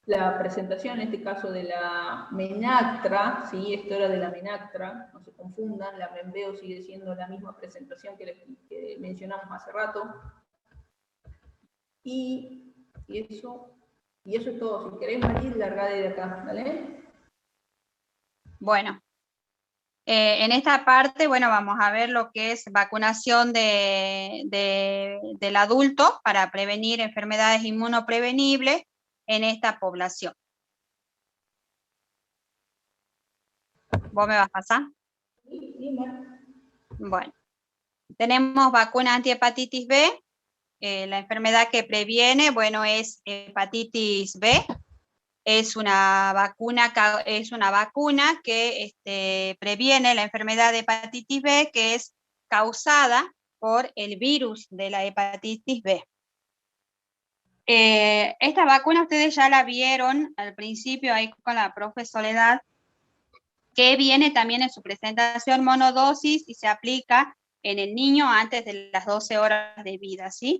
La presentación, en este caso de la Menactra, ¿sí? Esto era de la Menactra, no se confundan, la Menveo sigue siendo la misma presentación que mencionamos hace rato. Y eso es todo. Si querés, María, larga de acá, ¿vale? Bueno, en esta parte, bueno, vamos a ver lo que es vacunación del adulto para prevenir enfermedades inmunoprevenibles en esta población. ¿Vos me vas a pasar? Sí, dime. Bueno, tenemos vacuna antihepatitis B. La enfermedad que previene, bueno, es hepatitis B. Es una vacuna que previene la enfermedad de hepatitis B, que es causada por el virus de la hepatitis B. Esta vacuna ustedes ya la vieron al principio ahí con la profe Soledad, que viene también en su presentación monodosis y se aplica en el niño antes de las 12 horas de vida, ¿sí?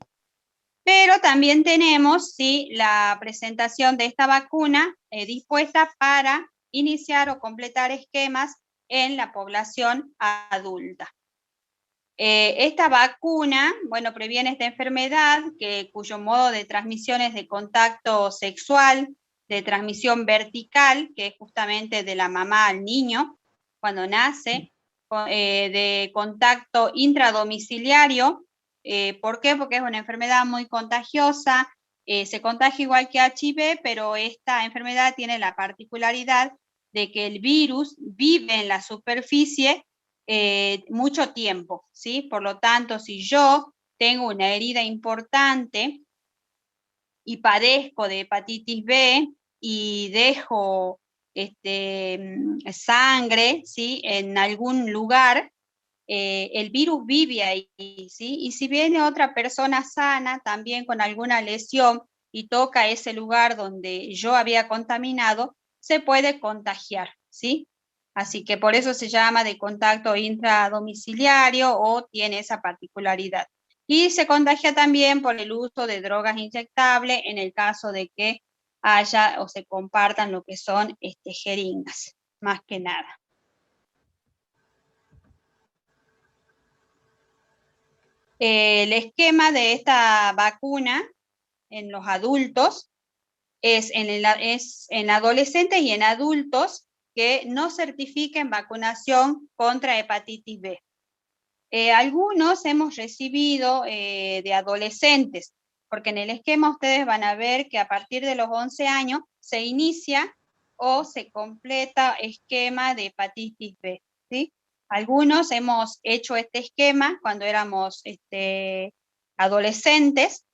Pero también tenemos, ¿sí?, la presentación de esta vacuna dispuesta para iniciar o completar esquemas en la población adulta. Esta vacuna, bueno, previene esta enfermedad cuyo modo de transmisión es de contacto sexual, de transmisión vertical, que es justamente de la mamá al niño cuando nace, de contacto intradomiciliario. ¿Por qué? Porque es una enfermedad muy contagiosa, se contagia igual que HIV, pero esta enfermedad tiene la particularidad de que el virus vive en la superficie mucho tiempo, ¿sí? Por lo tanto, si yo tengo una herida importante y padezco de hepatitis B y dejo sangre, ¿sí?, en algún lugar, el virus vive ahí, ¿sí? Y si viene otra persona sana, también con alguna lesión, y toca ese lugar donde yo había contaminado, se puede contagiar, ¿sí? Así que por eso se llama de contacto intradomiciliario o tiene esa particularidad. Y se contagia también por el uso de drogas inyectables en el caso de que haya o se compartan lo que son jeringas, más que nada. El esquema de esta vacuna en los adultos es en adolescentes y en adultos que no certifiquen vacunación contra hepatitis B. Algunos hemos recibido de adolescentes, porque en el esquema ustedes van a ver que a partir de los 11 años se inicia o se completa esquema de hepatitis B, ¿sí? Algunos hemos hecho este esquema cuando éramos adolescentes.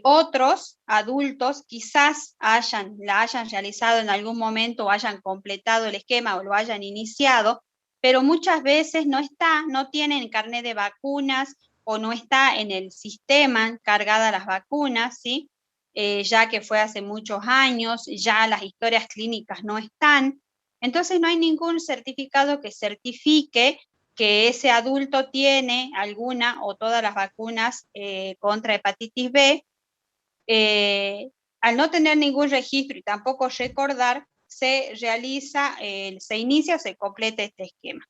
Otros adultos quizás la hayan realizado en algún momento o hayan completado el esquema o lo hayan iniciado, pero muchas veces no tienen carnet de vacunas o no está en el sistema cargada las vacunas, ¿sí? Ya que fue hace muchos años, ya las historias clínicas no están. Entonces no hay ningún certificado que certifique que ese adulto tiene alguna o todas las vacunas contra hepatitis B. Al no tener ningún registro y tampoco recordar, se inicia, se completa este esquema.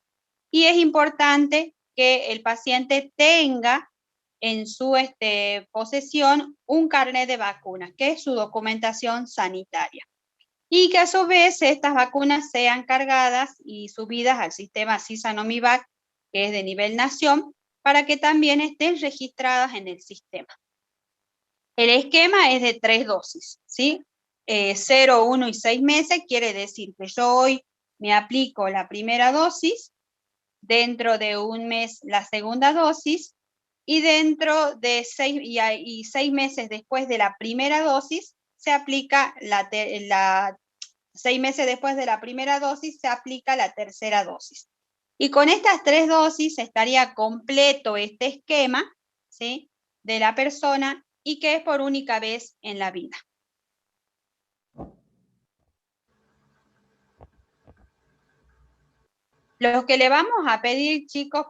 Y es importante que el paciente tenga en su posesión un carnet de vacunas, que es su documentación sanitaria. Y que a su vez estas vacunas sean cargadas y subidas al sistema Sysanomy-Vac, que es de nivel nación, para que también estén registradas en el sistema. El esquema es de 3 dosis, ¿sí? 0, 1 y 6 meses, quiere decir que yo hoy me aplico la primera dosis, dentro de un mes la segunda dosis, y dentro de 6 meses después de la primera dosis, se aplica 6 meses después de la primera dosis, se aplica la tercera dosis. Y con estas 3 dosis estaría completo este esquema, ¿sí? De la persona, y que es por única vez en la vida. Lo que le vamos a pedir, chicos,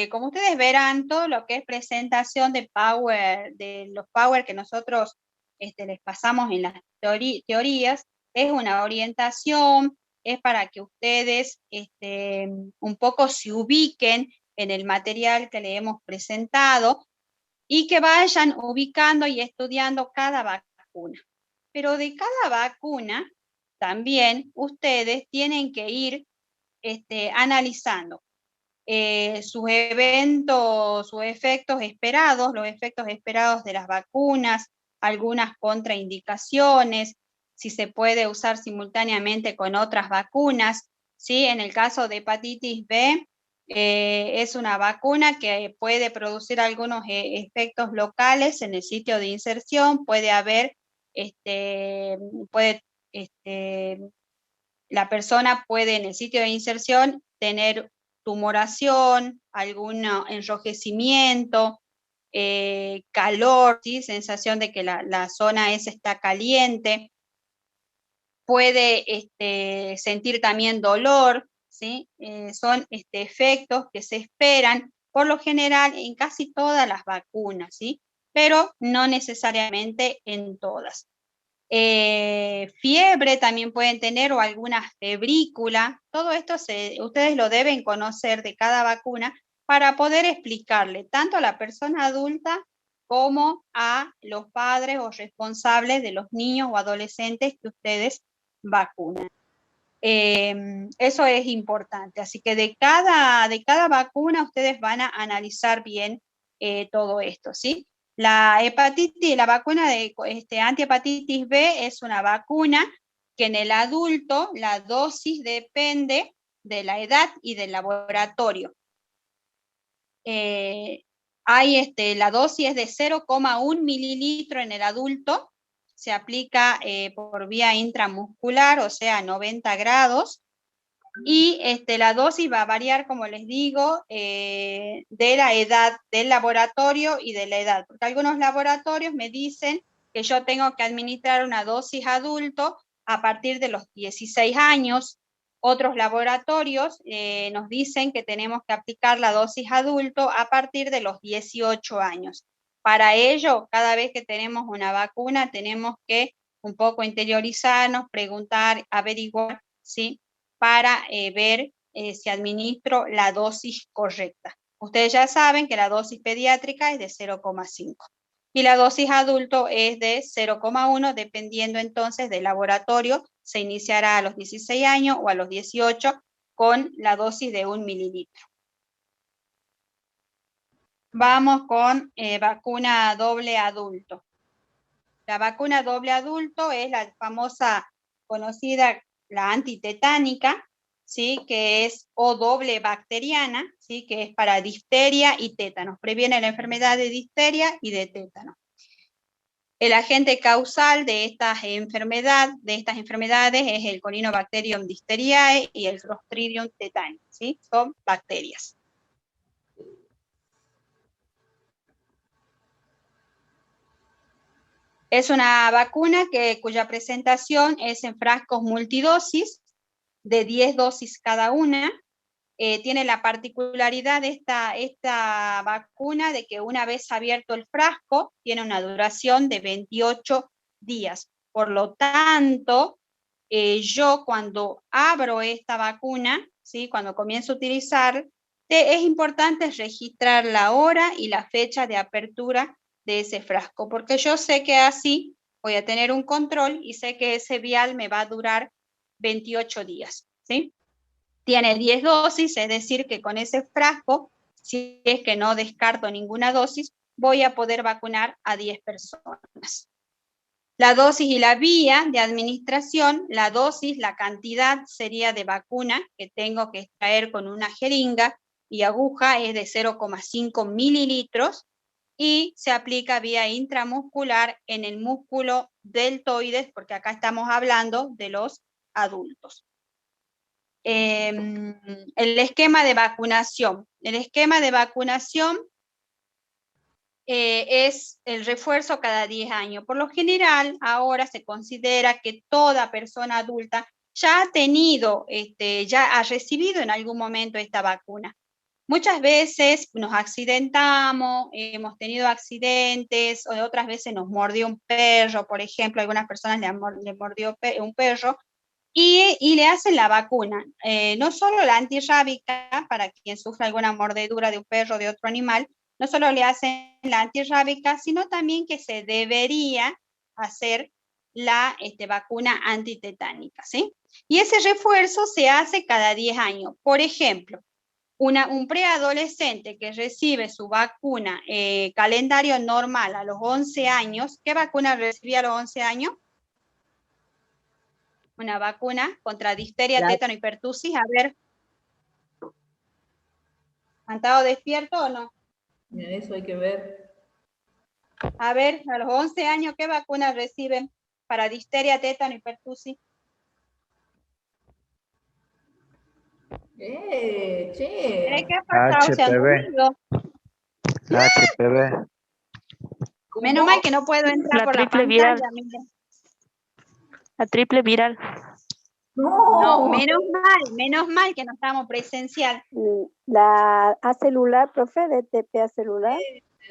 como ustedes verán, todo lo que es presentación de los Power que nosotros les pasamos en las teorías, es una orientación, es para que ustedes un poco se ubiquen en el material que le hemos presentado y que vayan ubicando y estudiando cada vacuna. Pero de cada vacuna también ustedes tienen que ir analizando sus eventos, sus efectos esperados, los efectos esperados de las vacunas, algunas contraindicaciones, si se puede usar simultáneamente con otras vacunas, ¿sí? En el caso de hepatitis B, es una vacuna que puede producir algunos efectos locales en el sitio de inserción, puede haber, la persona puede en el sitio de inserción tener tumoración, algún enrojecimiento, calor, ¿sí? Sensación de que la zona esa está caliente, puede sentir también dolor, ¿sí? Son efectos que se esperan por lo general en casi todas las vacunas, ¿sí? Pero no necesariamente en todas. Fiebre también pueden tener o alguna febrícula, todo esto ustedes lo deben conocer de cada vacuna para poder explicarle tanto a la persona adulta como a los padres o responsables de los niños o adolescentes que ustedes vacunan. Eso es importante, así que de cada vacuna ustedes van a analizar bien todo esto, ¿sí? La vacuna de antihepatitis B es una vacuna que en el adulto la dosis depende de la edad y del laboratorio. La dosis es de 0,1 mililitro en el adulto, se aplica por vía intramuscular, o sea, 90 grados, y la dosis va a variar, como les digo, de la edad del laboratorio y de la edad, porque algunos laboratorios me dicen que yo tengo que administrar una dosis adulto a partir de los 16 años, otros laboratorios nos dicen que tenemos que aplicar la dosis adulto a partir de los 18 años. Para ello, cada vez que tenemos una vacuna, tenemos que un poco interiorizarnos, preguntar, averiguar, ¿sí? Para ver si administro la dosis correcta. Ustedes ya saben que la dosis pediátrica es de 0,5 y la dosis adulto es de 0,1, dependiendo entonces del laboratorio, se iniciará a los 16 años o a los 18 con la dosis de 1 mililitro. Vamos con vacuna doble adulto. La vacuna doble adulto es la famosa, conocida, la antitetánica, ¿sí? Que es o doble bacteriana, ¿sí? Que es para difteria y tétanos. Previene la enfermedad de difteria y de tétanos. El agente causal de estas enfermedades es el Corynebacterium difteriae y el Clostridium tetani, ¿sí? Son bacterias. Es una vacuna cuya presentación es en frascos multidosis, de 10 dosis cada una. Tiene la particularidad de esta vacuna de que una vez abierto el frasco, tiene una duración de 28 días. Por lo tanto, yo cuando abro esta vacuna, ¿sí? Cuando comienzo a utilizar, es importante registrar la hora y la fecha de apertura de ese frasco, porque yo sé que así voy a tener un control y sé que ese vial me va a durar 28 días, ¿sí? Tiene 10 dosis, es decir, que con ese frasco, si es que no descarto ninguna dosis, voy a poder vacunar a 10 personas. La dosis y la vía de administración, la dosis, la cantidad sería de vacuna que tengo que extraer con una jeringa y aguja es de 0,5 mililitros y se aplica vía intramuscular en el músculo deltoides, porque acá estamos hablando de los adultos. El esquema de vacunación. El esquema de vacunación es el refuerzo cada 10 años. Por lo general, ahora se considera que toda persona adulta ya ha tenido, ya ha recibido en algún momento esta vacuna. Muchas veces nos accidentamos, hemos tenido accidentes, o otras veces nos mordió un perro, por ejemplo, a algunas personas le mordió un perro, y le hacen la vacuna, no solo la antirrábica, para quien sufra alguna mordedura de un perro o de otro animal, no solo le hacen la antirrábica, sino también que se debería hacer la vacuna antitetánica, ¿sí? Y ese refuerzo se hace cada 10 años. Por ejemplo, un preadolescente que recibe su vacuna calendario normal a los 11 años, ¿qué vacuna recibía a los 11 años? Una vacuna contra difteria, tétano y pertusis. A ver, ¿han estado despiertos o no? Mira, eso hay que ver. A ver, a los 11 años, ¿qué vacunas reciben para difteria, tétano y pertusis? Che. ¿Qué ha pasado? ¿Se han dormido? HPV. Menos mal que no puedo entrar por la pantalla. viral. Mire. La triple viral. No, menos mal que no estamos presencial. La A celular, profe, DTP A celular.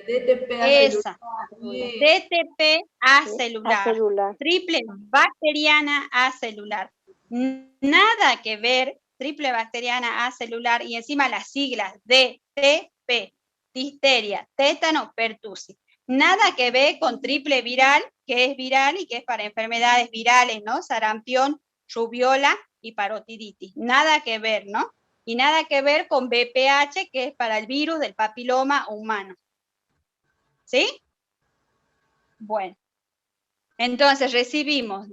DTP Esa. celular. DTP A Sí, celular. A celular. Triple bacteriana A celular. Nada que ver, triple bacteriana A celular, y encima las siglas DTP, difteria, tétano, pertusis. Nada que ver con triple viral, que es viral y que es para enfermedades virales, ¿no? Sarampión, rubiola y parotiditis. Nada que ver, ¿no? Y nada que ver con BPH, que es para el virus del papiloma humano. ¿Sí? Bueno. Entonces recibimos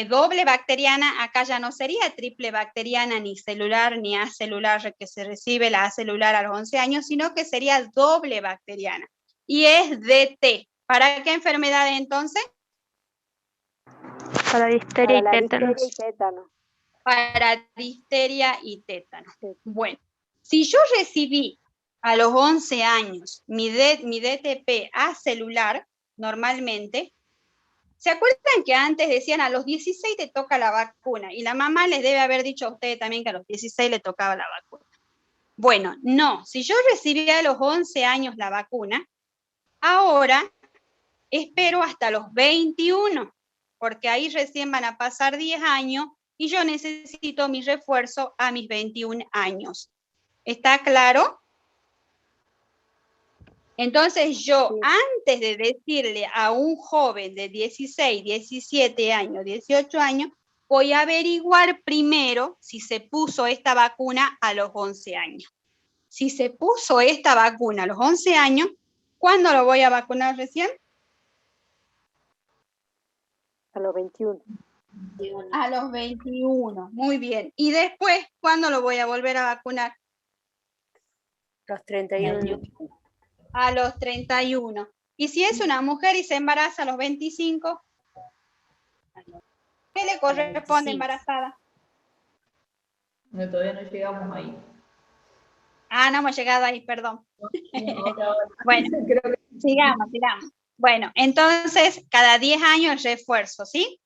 doble bacteriana, acá ya no sería triple bacteriana ni celular ni acelular, que se recibe la acelular a los 11 años, sino que sería doble bacteriana. Y es DT. ¿Para qué enfermedades entonces? Para difteria Para y la tétanos. difteria y tétano. Para difteria y tétano. Bueno, si yo recibí a los 11 años mi DTP acelular, normalmente, ¿se acuerdan que antes decían a los 16 te toca la vacuna? Y la mamá les debe haber dicho a ustedes también que a los 16 le tocaba la vacuna. Bueno, no, si yo recibí a los 11 años la vacuna, ahora espero hasta los 21, porque ahí recién van a pasar 10 años y yo necesito mi refuerzo a mis 21 años. ¿Está claro? Entonces yo, Sí. antes de decirle a un joven de 16, 17 años, 18 años, voy a averiguar primero si se puso esta vacuna a los 11 años. si se puso esta vacuna a los 11 años, ¿cuándo lo voy a vacunar recién? A los 21. A los 21, muy bien. Y después, ¿cuándo lo voy a volver a vacunar? Los 31. A los 31. Y si es una mujer y se embaraza a los 25, ¿qué le corresponde embarazada? No, todavía no llegamos ahí. Ah, no hemos llegado ahí, perdón. No, Bueno, creo que sigamos. Bueno, entonces, cada 10 años el refuerzo, ¿sí?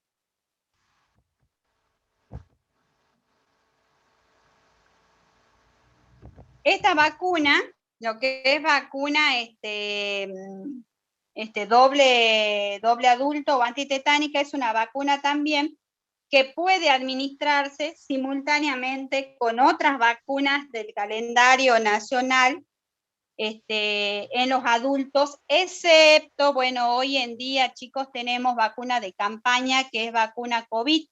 Esta vacuna, lo que es vacuna doble adulto o antitetánica, es una vacuna también que puede administrarse simultáneamente con otras vacunas del calendario nacional en los adultos, excepto, bueno, hoy en día, chicos, tenemos vacuna de campaña, que es vacuna COVID.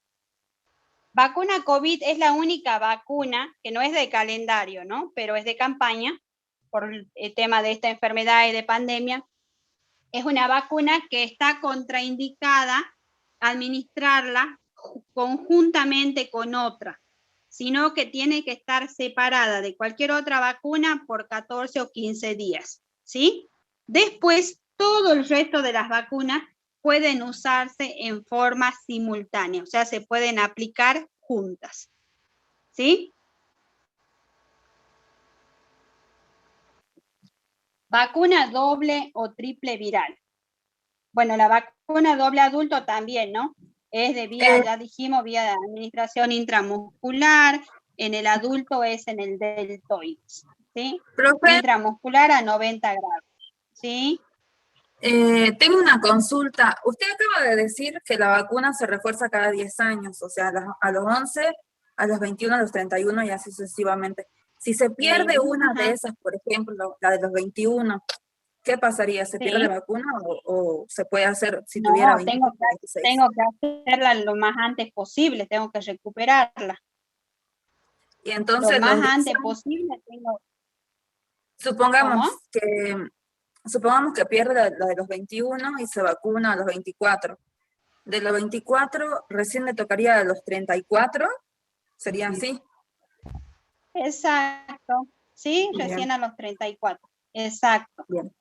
Vacuna COVID es la única vacuna que no es de calendario, ¿no? Pero es de campaña, por el tema de esta enfermedad y de pandemia. Es una vacuna que está contraindicada administrarla conjuntamente con otra, sino que tiene que estar separada de cualquier otra vacuna por 14 o 15 días, ¿sí? Después, todo el resto de las vacunas pueden usarse en forma simultánea, o sea, se pueden aplicar juntas, ¿sí? Vacuna doble o triple viral. Bueno, la vacuna doble adulto también, ¿no? Es de vía, ya dijimos, vía de administración intramuscular. En el adulto es en el deltoides, ¿sí? Profe, Intramuscular a 90 grados, ¿sí? tengo una consulta. Usted acaba de decir que la vacuna se refuerza cada 10 años, o sea, a los 11, a los 21, a los 31 y así sucesivamente. Si se pierde una de esas, por ejemplo, la de los 21, ¿qué pasaría? ¿Se pierde la vacuna o se puede hacer si tuviera 25, 26? Tengo que hacerla lo más antes posible, tengo que recuperarla. Y entonces, lo más antes posible tengo... Supongamos que pierde la de los 21 y se vacuna a los 24. De los 24 recién le tocaría a los 34, ¿sería así? Exacto, sí, Bien. recién a los 34, exacto. Bien.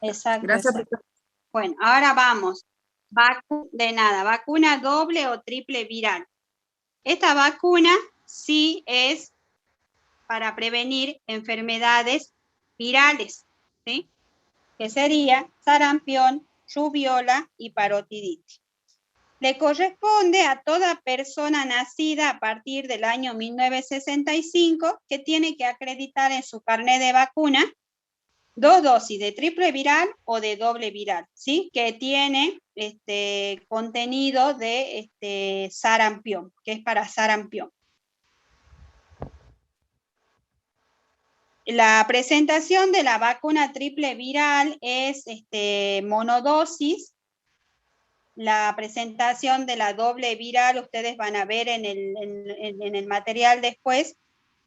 Exacto. Gracias. Exacto. Bueno, ahora vamos. Vacuna doble o triple viral. Esta vacuna sí es para prevenir enfermedades virales, ¿sí? Que sería sarampión, rubiola y parotiditis. Le corresponde a toda persona nacida a partir del año 1965 que tiene que acreditar en su carnet de vacuna 2 dosis de triple viral o de doble viral, ¿sí? Que tiene contenido de sarampión, que es para sarampión. La presentación de la vacuna triple viral es monodosis. La presentación de la doble viral, ustedes van a ver en el material después,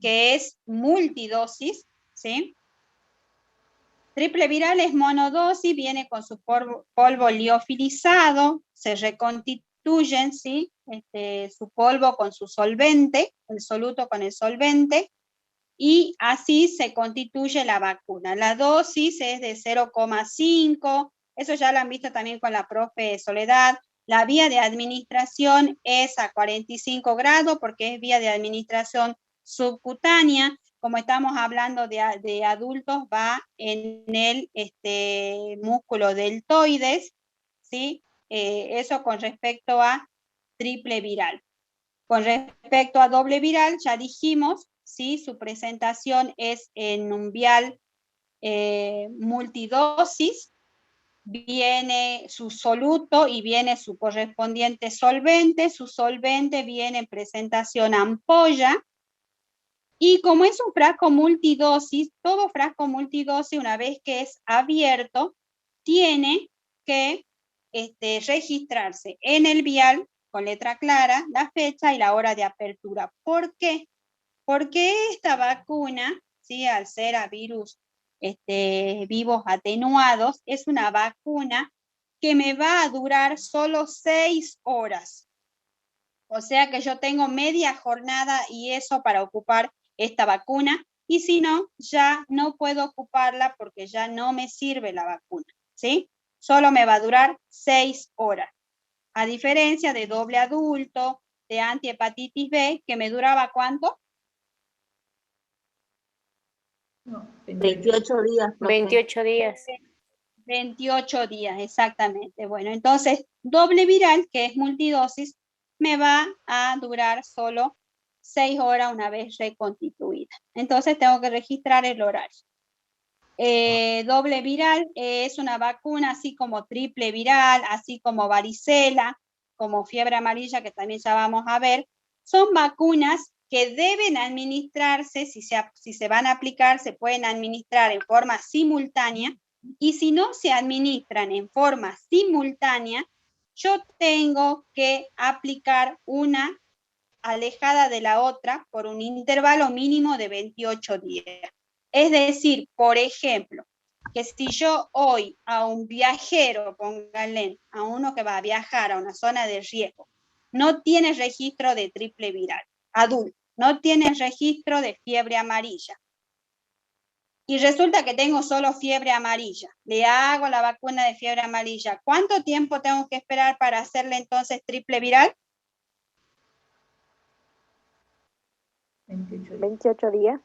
que es multidosis, ¿sí? Triple viral es monodosis, viene con su polvo liofilizado, se reconstituyen, ¿sí? Su polvo con su solvente, el soluto con el solvente, y así se constituye la vacuna. La dosis es de 0,5, eso ya lo han visto también con la profe Soledad. La vía de administración es a 45 grados porque es vía de administración subcutánea. Como estamos hablando de adultos, va en el músculo deltoides, ¿sí? Eso con respecto a triple viral. Con respecto a doble viral, ya dijimos, ¿sí? Su presentación es en un vial multidosis, viene su soluto y viene su correspondiente solvente. Su solvente viene en presentación ampolla. Y como es un frasco multidosis, todo frasco multidosis, una vez que es abierto, tiene que registrarse en el vial con letra clara, la fecha y la hora de apertura. ¿Por qué? Porque esta vacuna ¿sí? Al ser a virus vivos atenuados, es una vacuna que me va a durar solo 6 horas. O sea que yo tengo media jornada y eso para ocupar esta vacuna, y si no, ya no puedo ocuparla porque ya no me sirve la vacuna, ¿sí? Solo me va a durar 6 horas. A diferencia de doble adulto, de antihepatitis B, que me duraba ¿cuánto? No, 28 días, profe. 28 días. 28 días, exactamente. Bueno, entonces, doble viral, que es multidosis, me va a durar solo 6 horas una vez reconstituida. Entonces, tengo que registrar el horario. Doble viral es una vacuna así como triple viral, así como varicela, como fiebre amarilla, que también ya vamos a ver. Son vacunas que deben administrarse, si se van a aplicar, se pueden administrar en forma simultánea, y si no se administran en forma simultánea, yo tengo que aplicar una alejada de la otra por un intervalo mínimo de 28 días. Es decir, por ejemplo, que si yo hoy a un viajero, pónganle, a uno que va a viajar a una zona de riesgo, no tiene registro de triple viral, adulto, no tiene registro de fiebre amarilla, y resulta que tengo solo fiebre amarilla, le hago la vacuna de fiebre amarilla, ¿cuánto tiempo tengo que esperar para hacerle entonces triple viral? 28 días.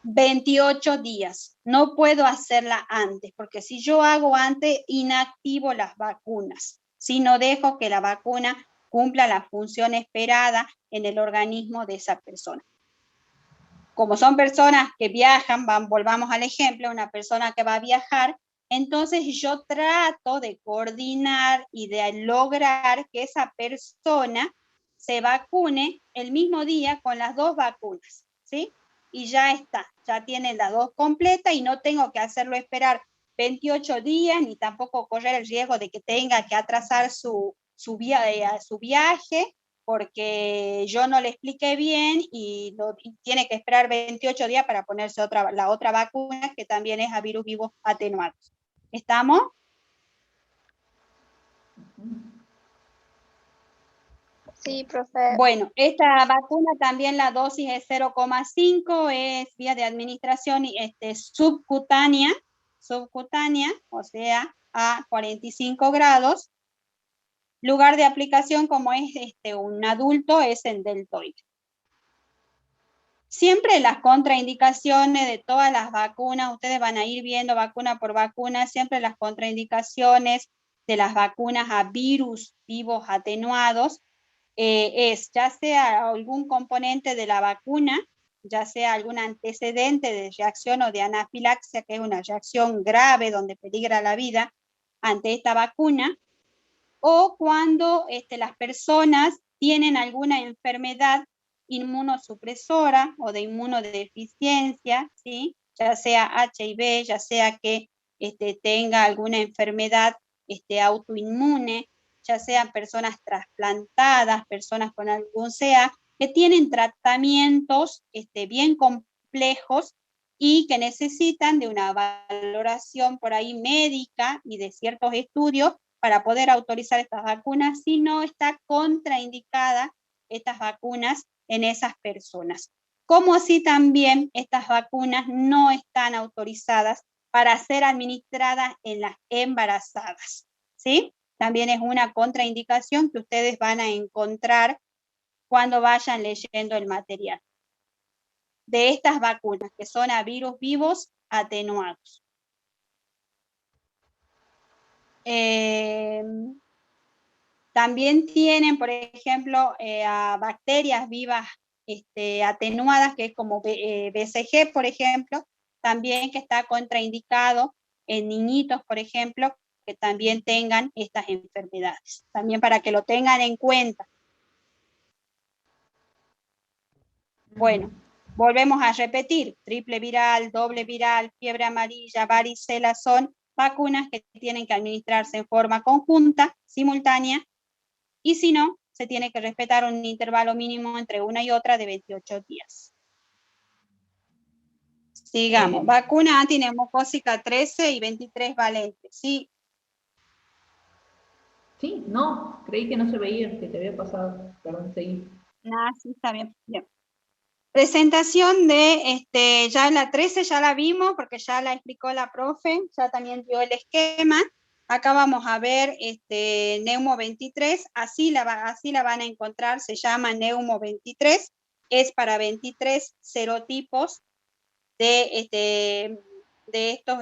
28 días. No puedo hacerla antes, porque si yo hago antes, inactivo las vacunas. Si no dejo que la vacuna cumpla la función esperada en el organismo de esa persona. Como son personas que viajan, volvamos al ejemplo, una persona que va a viajar, entonces yo trato de coordinar y de lograr que esa persona se vacune el mismo día con las 2 vacunas, ¿sí? Y ya está, ya tiene las 2 completas y no tengo que hacerlo esperar 28 días, ni tampoco correr el riesgo de que tenga que atrasar su viaje, porque yo no le expliqué bien y tiene que esperar 28 días para ponerse la otra vacuna, que también es a virus vivos atenuados. ¿Estamos? Sí, profe. Bueno, esta vacuna también la dosis es 0,5, es vía de administración subcutánea, o sea, a 45 grados. Lugar de aplicación, como es un adulto, es en deltoide. Siempre las contraindicaciones de todas las vacunas, ustedes van a ir viendo vacuna por vacuna, siempre las contraindicaciones de las vacunas a virus vivos atenuados es ya sea algún componente de la vacuna, ya sea algún antecedente de reacción o de anafilaxia, que es una reacción grave donde peligra la vida ante esta vacuna, o cuando las personas tienen alguna enfermedad inmunosupresora o de inmunodeficiencia, ¿sí? Ya sea HIV, ya sea que tenga alguna enfermedad autoinmune, ya sean personas trasplantadas, personas con algún SEA, que tienen tratamientos bien complejos y que necesitan de una valoración por ahí médica y de ciertos estudios para poder autorizar estas vacunas, si no está contraindicada estas vacunas en esas personas. Como así también estas vacunas no están autorizadas para ser administradas en las embarazadas, ¿sí? También es una contraindicación que ustedes van a encontrar cuando vayan leyendo el material. De estas vacunas, que son a virus vivos atenuados. También tienen, por ejemplo, a bacterias vivas atenuadas, que es como BCG, por ejemplo, también que está contraindicado en niñitos, por ejemplo, que también tengan estas enfermedades. También para que lo tengan en cuenta. Bueno, volvemos a repetir. Triple viral, doble viral, fiebre amarilla, varicela son vacunas que tienen que administrarse en forma conjunta, simultánea, y si no, se tiene que respetar un intervalo mínimo entre una y otra de 28 días. Sigamos. Vacuna antineumocócica 13 y 23 valentes. Sí. Sí, no, creí que no se veía, que te había pasado. Perdón, seguí. Ah, sí, está bien. Bien. Presentación de, ya la 13 ya la vimos porque ya la explicó la profe, ya también dio el esquema. Acá vamos a ver Neumo 23, así la van a encontrar, se llama Neumo 23, es para 23 serotipos de estos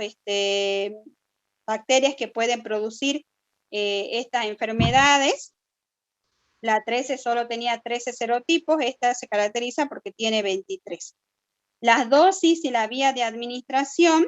bacterias que pueden producir estas enfermedades. La 13 solo tenía 13 serotipos, esta se caracteriza porque tiene 23. Las dosis y la vía de administración,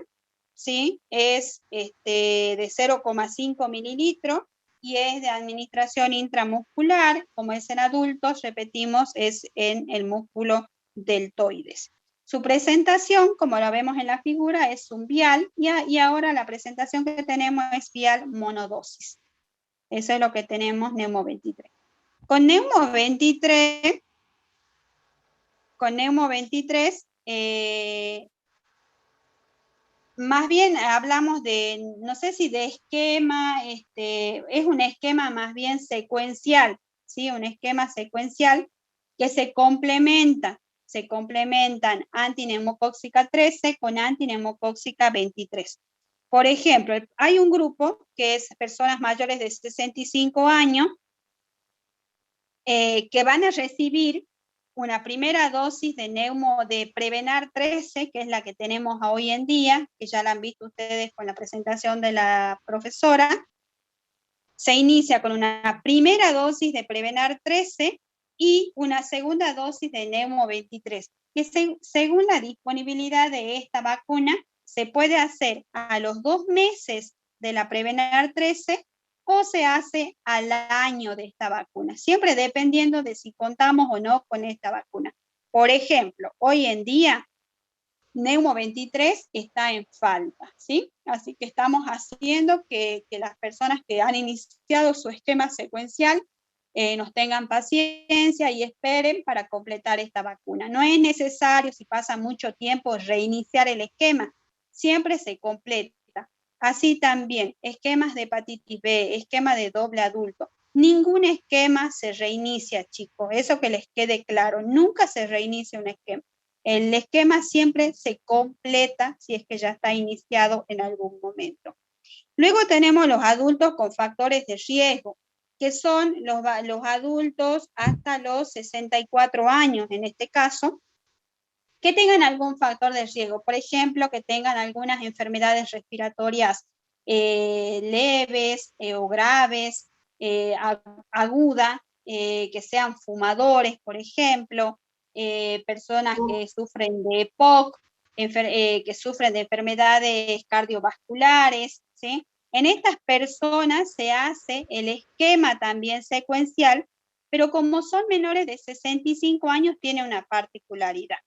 ¿sí? Es de 0,5 mililitros y es de administración intramuscular, como es en adultos, repetimos, es en el músculo deltoides. Su presentación, como la vemos en la figura, es un vial y ahora la presentación que tenemos es vial monodosis. Eso es lo que tenemos Neumo 23. Con Neumo 23, más bien hablamos de, no sé si de esquema, es un esquema más bien secuencial, ¿sí? Un esquema secuencial que se complementan antineumocóxica 13 con antineumocóxica 23. Por ejemplo, hay un grupo que es personas mayores de 65 años, que van a recibir una primera dosis de de Prevenar 13, que es la que tenemos hoy en día, que ya la han visto ustedes con la presentación de la profesora. Se inicia con una primera dosis de Prevenar 13 y una segunda dosis de Neumo 23, que según la disponibilidad de esta vacuna, se puede hacer a los 2 meses de la Prevenar 13 o se hace al año de esta vacuna, siempre dependiendo de si contamos o no con esta vacuna. Por ejemplo, hoy en día, Neumo 23 está en falta, ¿sí? Así que estamos haciendo que las personas que han iniciado su esquema secuencial nos tengan paciencia y esperen para completar esta vacuna. No es necesario, si pasa mucho tiempo, reiniciar el esquema, siempre se completa. Así también, esquemas de hepatitis B, esquema de doble adulto. Ningún esquema se reinicia, chicos. Eso que les quede claro. Nunca se reinicia un esquema. El esquema siempre se completa si es que ya está iniciado en algún momento. Luego tenemos los adultos con factores de riesgo, que son los adultos hasta los 64 años, en este caso, que tengan algún factor de riesgo, por ejemplo, que tengan algunas enfermedades respiratorias leves o graves, agudas, que sean fumadores, por ejemplo, personas que sufren de EPOC, que sufren de enfermedades cardiovasculares, ¿sí? En estas personas se hace el esquema también secuencial, pero como son menores de 65 años, tiene una particularidad.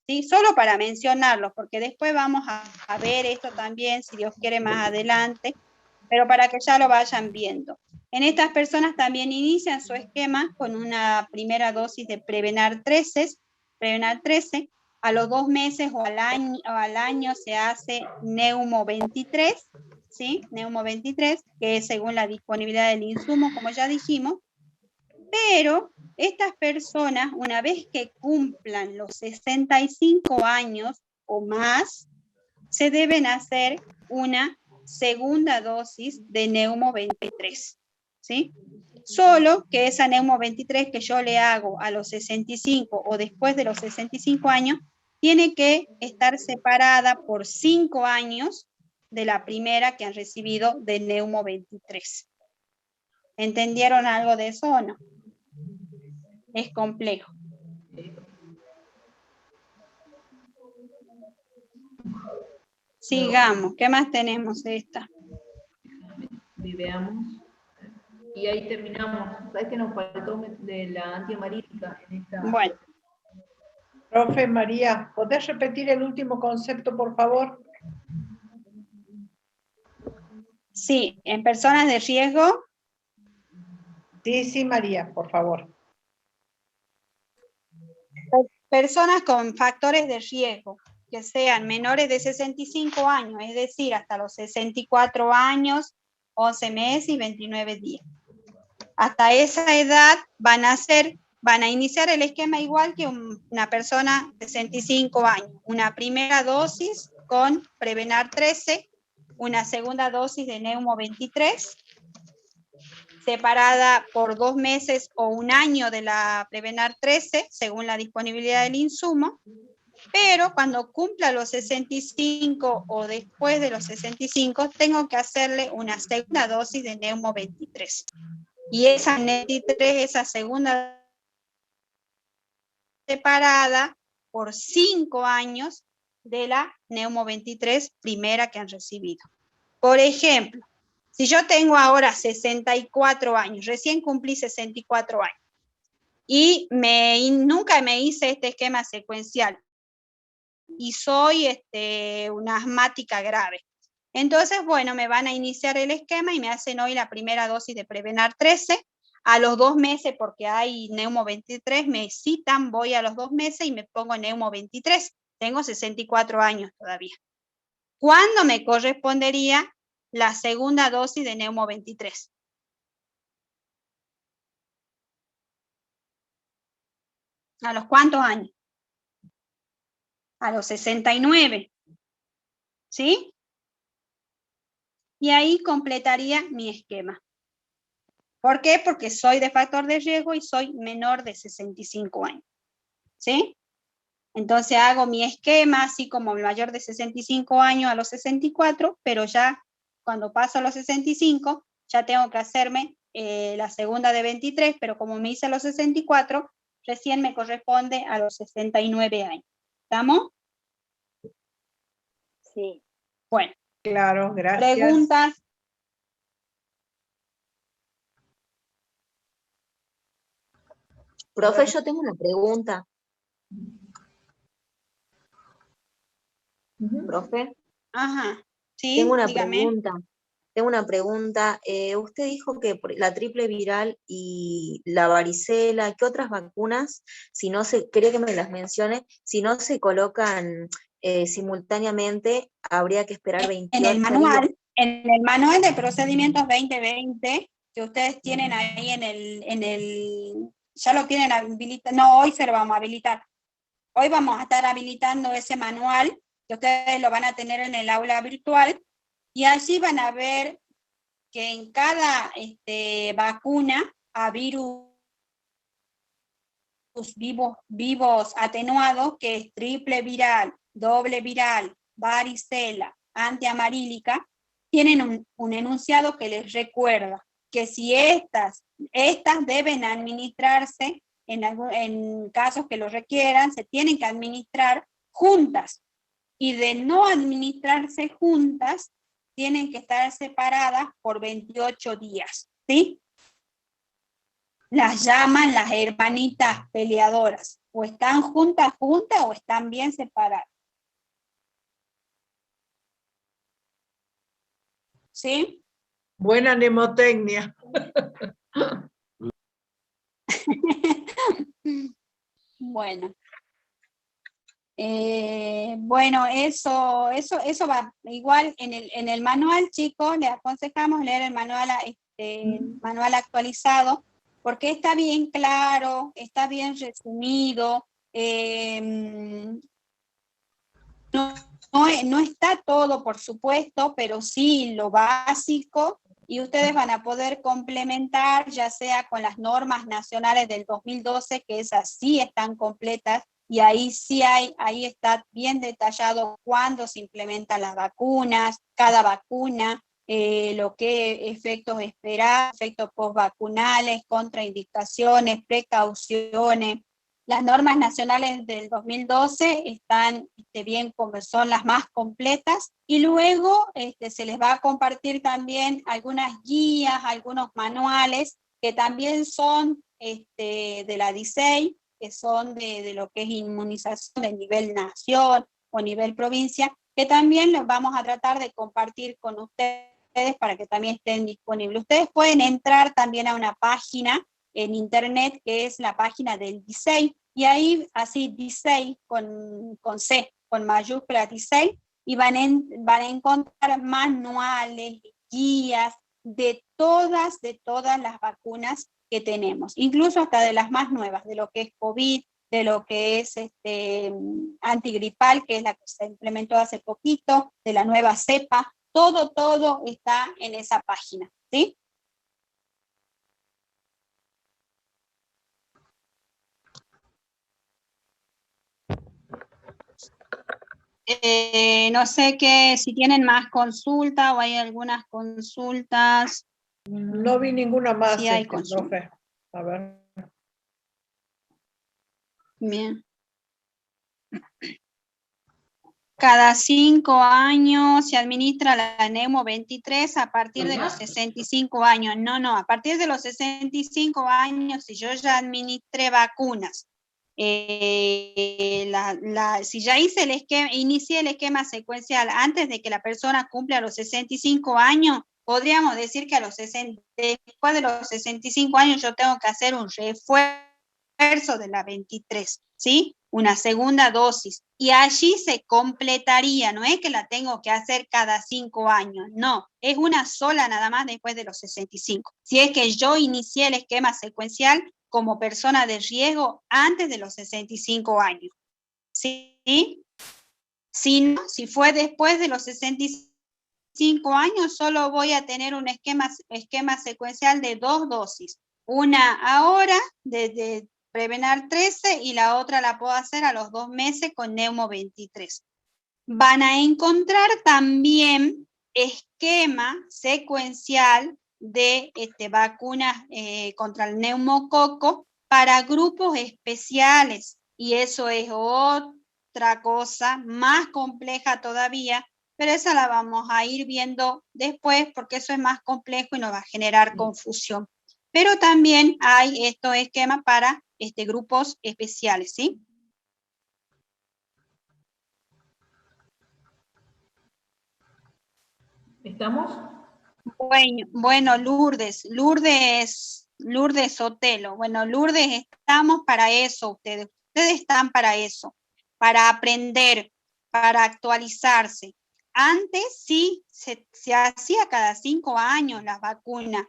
¿Sí? Solo para mencionarlos, porque después vamos a ver esto también, si Dios quiere, más adelante, pero para que ya lo vayan viendo. En estas personas también inician su esquema con una primera dosis de Prevenar 13, a los 2 meses o al año se hace Neumo 23, ¿sí? Neumo 23, que es según la disponibilidad del insumo, como ya dijimos, pero estas personas, una vez que cumplan los 65 años o más, se deben hacer una segunda dosis de Neumo 23, ¿sí? Solo que esa Neumo 23 que yo le hago a los 65 o después de los 65 años, tiene que estar separada por 5 años de la primera que han recibido de Neumo 23. ¿Entendieron algo de eso o no? Es complejo. Sigamos. ¿Qué más tenemos de esta? Y veamos. Y ahí terminamos. ¿Sabes qué nos faltó de la antihemorítica en esta? Bueno. Profe María, ¿podés repetir el último concepto, por favor? Sí, en personas de riesgo. Sí, María, por favor. Personas con factores de riesgo. que sean menores de 65 años, es decir, hasta los 64 años, 11 meses y 29 días. Hasta esa edad van a iniciar el esquema igual que una persona de 65 años. Una primera dosis con Prevenar 13, una segunda dosis de Neumo 23, separada por 2 meses o 1 año de la Prevenar 13, según la disponibilidad del insumo, pero cuando cumpla los 65 o después de los 65, tengo que hacerle una segunda dosis de Neumo 23. Y esa 23, esa segunda separada por 5 años de la Neumo 23 primera que han recibido. Por ejemplo, si yo tengo ahora 64 años, recién cumplí 64 años, y nunca me hice este esquema secuencial, y soy una asmática grave. Entonces, bueno, me van a iniciar el esquema y me hacen hoy la primera dosis de Prevenar 13. A los 2 meses, porque hay Neumo 23, me citan, voy a los 2 meses y me pongo Neumo 23. Tengo 64 años todavía. ¿Cuándo me correspondería la segunda dosis de Neumo 23? ¿A los cuántos años? A los 69. ¿Sí? Y ahí completaría mi esquema. ¿Por qué? Porque soy de factor de riesgo y soy menor de 65 años. ¿Sí? Entonces hago mi esquema, así como el mayor de 65 años a los 64, pero ya cuando paso a los 65, ya tengo que hacerme la segunda de 23, pero como me hice a los 64, recién me corresponde a los 69 años. ¿Estamos? Sí. Bueno. Claro, gracias. ¿Preguntas? Profe, yo tengo una pregunta. Profe. Ajá, sí, Tengo una dígame. pregunta. Usted dijo que la triple viral y la varicela, ¿qué otras vacunas, si no se, quería que me las mencione, si no se colocan simultáneamente, habría que esperar 28 días? En el manual de procedimientos 2020, que ustedes tienen ahí ya lo tienen habilitado, no, hoy se lo vamos a habilitar. Hoy vamos a estar habilitando ese manual, que ustedes lo van a tener en el aula virtual, y allí van a ver que en cada vacuna a virus vivos atenuados, que es triple viral, doble viral, varicela, antiamarílica, tienen un enunciado que les recuerda que si estas deben administrarse en casos que lo requieran, se tienen que administrar juntas, y de no administrarse juntas, tienen que estar separadas por 28 días, ¿sí? Las llaman las hermanitas peleadoras, o están juntas o están bien separadas. ¿Sí? Buena mnemotecnia. Bueno. Bueno, eso va igual en el manual, chicos, les aconsejamos leer el manual actualizado, porque está bien claro, está bien resumido, no está todo, por supuesto, pero sí lo básico, y ustedes van a poder complementar, ya sea con las normas nacionales del 2012, que esas sí están completas, y ahí sí ahí está bien detallado cuándo se implementan las vacunas, cada vacuna, lo que efectos esperados, efectos postvacunales, contraindicaciones, precauciones. Las normas nacionales del 2012 están bien, como son las más completas, y luego se les va a compartir también algunas guías, algunos manuales que también son de la DICEI, que son de lo que es inmunización de nivel nación o nivel provincia, que también los vamos a tratar de compartir con ustedes para que también estén disponibles. Ustedes pueden entrar también a una página en internet, que es la página del DICEI, y ahí así DICEI con C, con mayúscula 16, y van a encontrar manuales, guías de todas las vacunas que tenemos, incluso hasta de las más nuevas, de lo que es COVID, de lo que es antigripal, que es la que se implementó hace poquito, de la nueva cepa, todo está en esa página, ¿sí? No sé si tienen más consultas o hay algunas consultas. No vi ninguna más, Sí hay consulta. profe. A ver. Bien. Cada 5 años se administra la Neumo 23 a partir de los 65 años. No, a partir de los 65 años, si yo ya administré vacunas, si ya hice el esquema, inicié el esquema secuencial antes de que la persona cumpla los 65 años, podríamos decir que después de los 65 años yo tengo que hacer un refuerzo de la 23, ¿sí? Una segunda dosis, y allí se completaría, no es que la tengo que hacer cada 5 años, no, es una sola nada más después de los 65. Si es que yo inicié el esquema secuencial como persona de riesgo antes de los 65 años, ¿sí? Si fue después de los 65 años, solo voy a tener un esquema secuencial de 2 dosis, una ahora, desde Prevenar 13, y la otra la puedo hacer a los 2 meses con Neumo 23. Van a encontrar también esquema secuencial de vacunas contra el neumococo para grupos especiales, y eso es otra cosa más compleja todavía, pero esa la vamos a ir viendo después porque eso es más complejo y nos va a generar confusión. Pero también hay estos esquemas para grupos especiales, ¿sí? ¿Estamos? Bueno, Lourdes Sotelo. Bueno, Lourdes, estamos para eso, ustedes están para eso, para aprender, para actualizarse. Antes sí, se hacía cada 5 años las vacunas,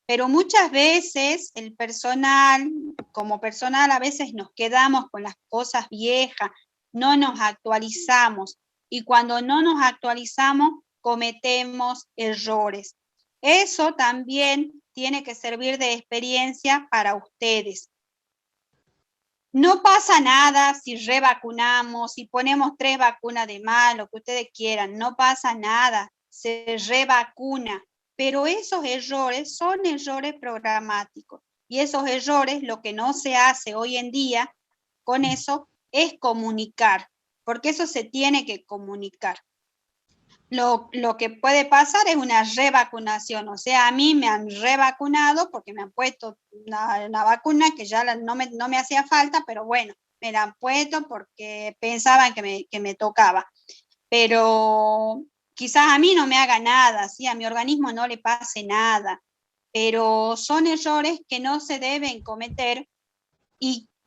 pero muchas veces el personal, como personal, a veces nos quedamos con las cosas viejas, no nos actualizamos, y cuando no nos actualizamos, cometemos errores. Eso también tiene que servir de experiencia para ustedes. No pasa nada si revacunamos, si ponemos 3 vacunas de más, lo que ustedes quieran, no pasa nada, se revacuna. Pero esos errores son errores programáticos, y esos errores, lo que no se hace hoy en día con eso es comunicar, porque eso se tiene que comunicar. Lo que puede pasar es una revacunación, o sea, a mí me han revacunado porque me han puesto una vacuna que ya no me hacía falta, pero bueno, me la han puesto porque pensaban que me tocaba. Pero quizás a mí no me haga nada, ¿sí? A mi organismo no le pase nada, pero son errores que no se deben cometer,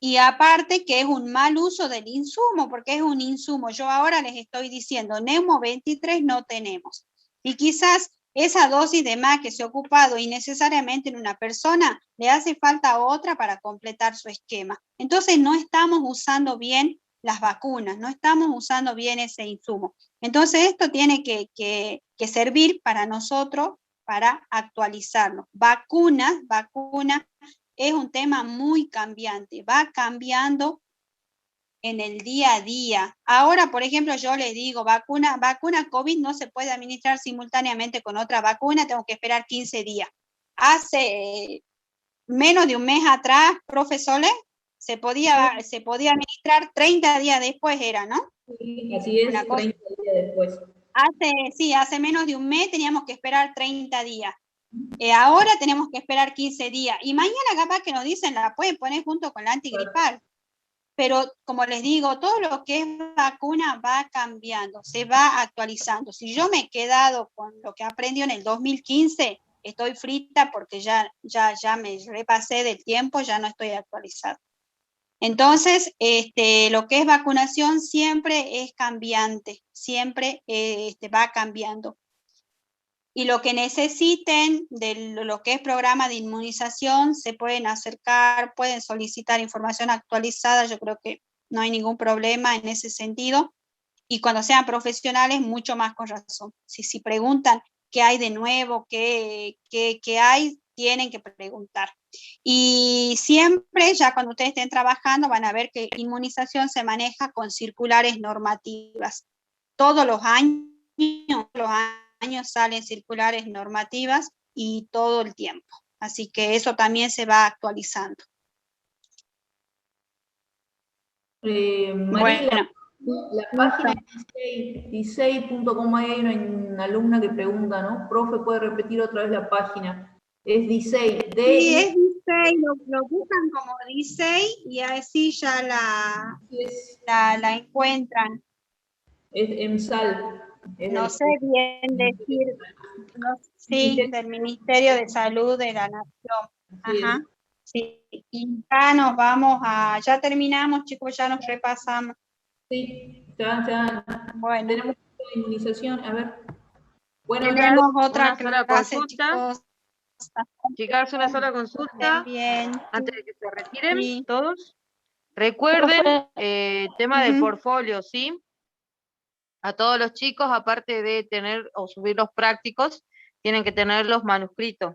y aparte que es un mal uso del insumo, porque es un insumo. Yo ahora les estoy diciendo, Neumo 23 no tenemos, y quizás esa dosis de más que se ha ocupado innecesariamente en una persona, le hace falta otra para completar su esquema. Entonces no estamos usando bien las vacunas, no estamos usando bien ese insumo. Entonces esto tiene que servir para nosotros, para actualizarnos. Vacuna es un tema muy cambiante, va cambiando en el día a día. Ahora, por ejemplo, yo les digo, vacuna COVID no se puede administrar simultáneamente con otra vacuna, tengo que esperar 15 días. Hace menos de un mes atrás, profesores, se podía administrar 30 días después, era, ¿no? Sí, así es, 30 días después. Hace menos de un mes teníamos que esperar 30 días. Ahora tenemos que esperar 15 días, y mañana capaz que nos dicen la pueden poner junto con la antigripal. Pero como les digo, todo lo que es vacuna va cambiando, se va actualizando. Si yo me he quedado con lo que aprendí en el 2015, estoy frita porque ya me repasé del tiempo, ya no estoy actualizada. Entonces, lo que es vacunación siempre es cambiante, siempre va cambiando. Y lo que necesiten de lo que es programa de inmunización, se pueden acercar, pueden solicitar información actualizada, yo creo que no hay ningún problema en ese sentido. Y cuando sean profesionales, mucho más con razón. Si preguntan qué hay de nuevo, qué hay, tienen que preguntar. Y siempre, ya cuando ustedes estén trabajando, van a ver que inmunización se maneja con circulares normativas. Todos los años salen circulares normativas y todo el tiempo. Así que eso también se va actualizando. María, la página 16.com, hay una alumna que pregunta, ¿no? Profe, ¿puede repetir otra vez la página? Es 16. Sí, es 16, lo buscan como 16 y así ya la encuentran. Es EMSAL. No sé bien decir, sí, del Ministerio de Salud de la Nación. Ajá. Sí, y ya nos vamos ya terminamos, chicos, ya nos repasamos. Sí, ya. Bueno. Tenemos inmunización, a ver. Bueno, tenemos otra una sola clase, consulta. chicos. Chicas, una sola consulta. Bien. Antes de que se retiren Sí. todos. Recuerden tema del portfolio, ¿sí? A todos los chicos, aparte de tener o subir los prácticos, tienen que tener los manuscritos.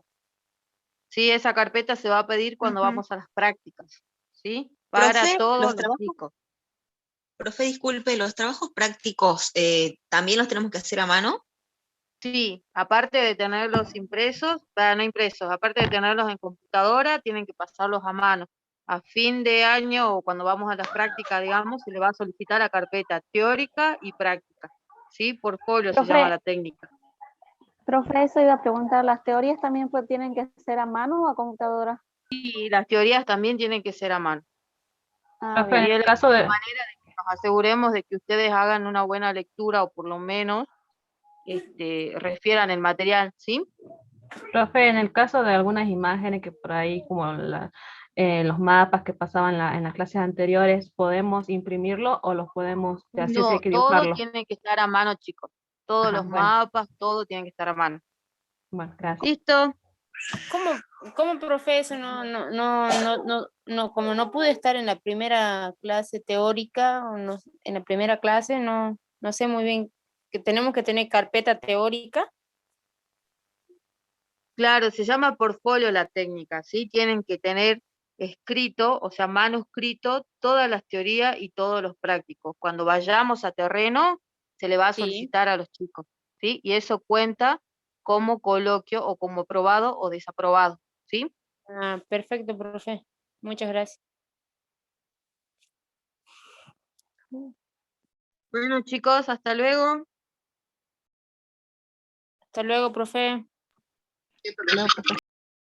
Sí, esa carpeta se va a pedir cuando vamos a las prácticas, ¿sí? Para Profe, todos los chicos. Profe, disculpe, ¿los trabajos prácticos también los tenemos que hacer a mano? Sí, aparte de tenerlos impresos, no impresos, aparte de tenerlos en computadora, tienen que pasarlos a mano. A fin de año o cuando vamos a las prácticas, digamos, se le va a solicitar la carpeta teórica y práctica, ¿sí? Portfolio se llama la técnica. Profe, eso iba a preguntar, ¿las teorías también tienen que ser a mano o a computadora? Y las teorías también tienen que ser a mano. Profe, en el caso de manera de que nos aseguremos de que ustedes hagan una buena lectura o por lo menos refieran el material, ¿sí? Profe, en el caso de algunas imágenes que por ahí, como los mapas que pasaban en las clases anteriores, ¿podemos imprimirlo o los podemos, así No, hay que todo dibujarlo? tiene que estar a mano, chicos. Todos los mapas, todo tiene que estar a mano. Bueno, gracias. ¿Listo? ¿Cómo, profe, eso como no pude estar en la primera clase teórica, en la primera clase, no sé muy bien, que tenemos que tener carpeta teórica? Claro, se llama portfolio la técnica, ¿sí? Tienen que tener escrito, o sea, manuscrito, todas las teorías y todos los prácticos. Cuando vayamos a terreno, se le va a solicitar a los chicos, ¿sí? Y eso cuenta como coloquio o como aprobado o desaprobado, ¿sí? Ah, perfecto, profe. Muchas gracias. Bueno, chicos, hasta luego. Hasta luego, profe. No, profe.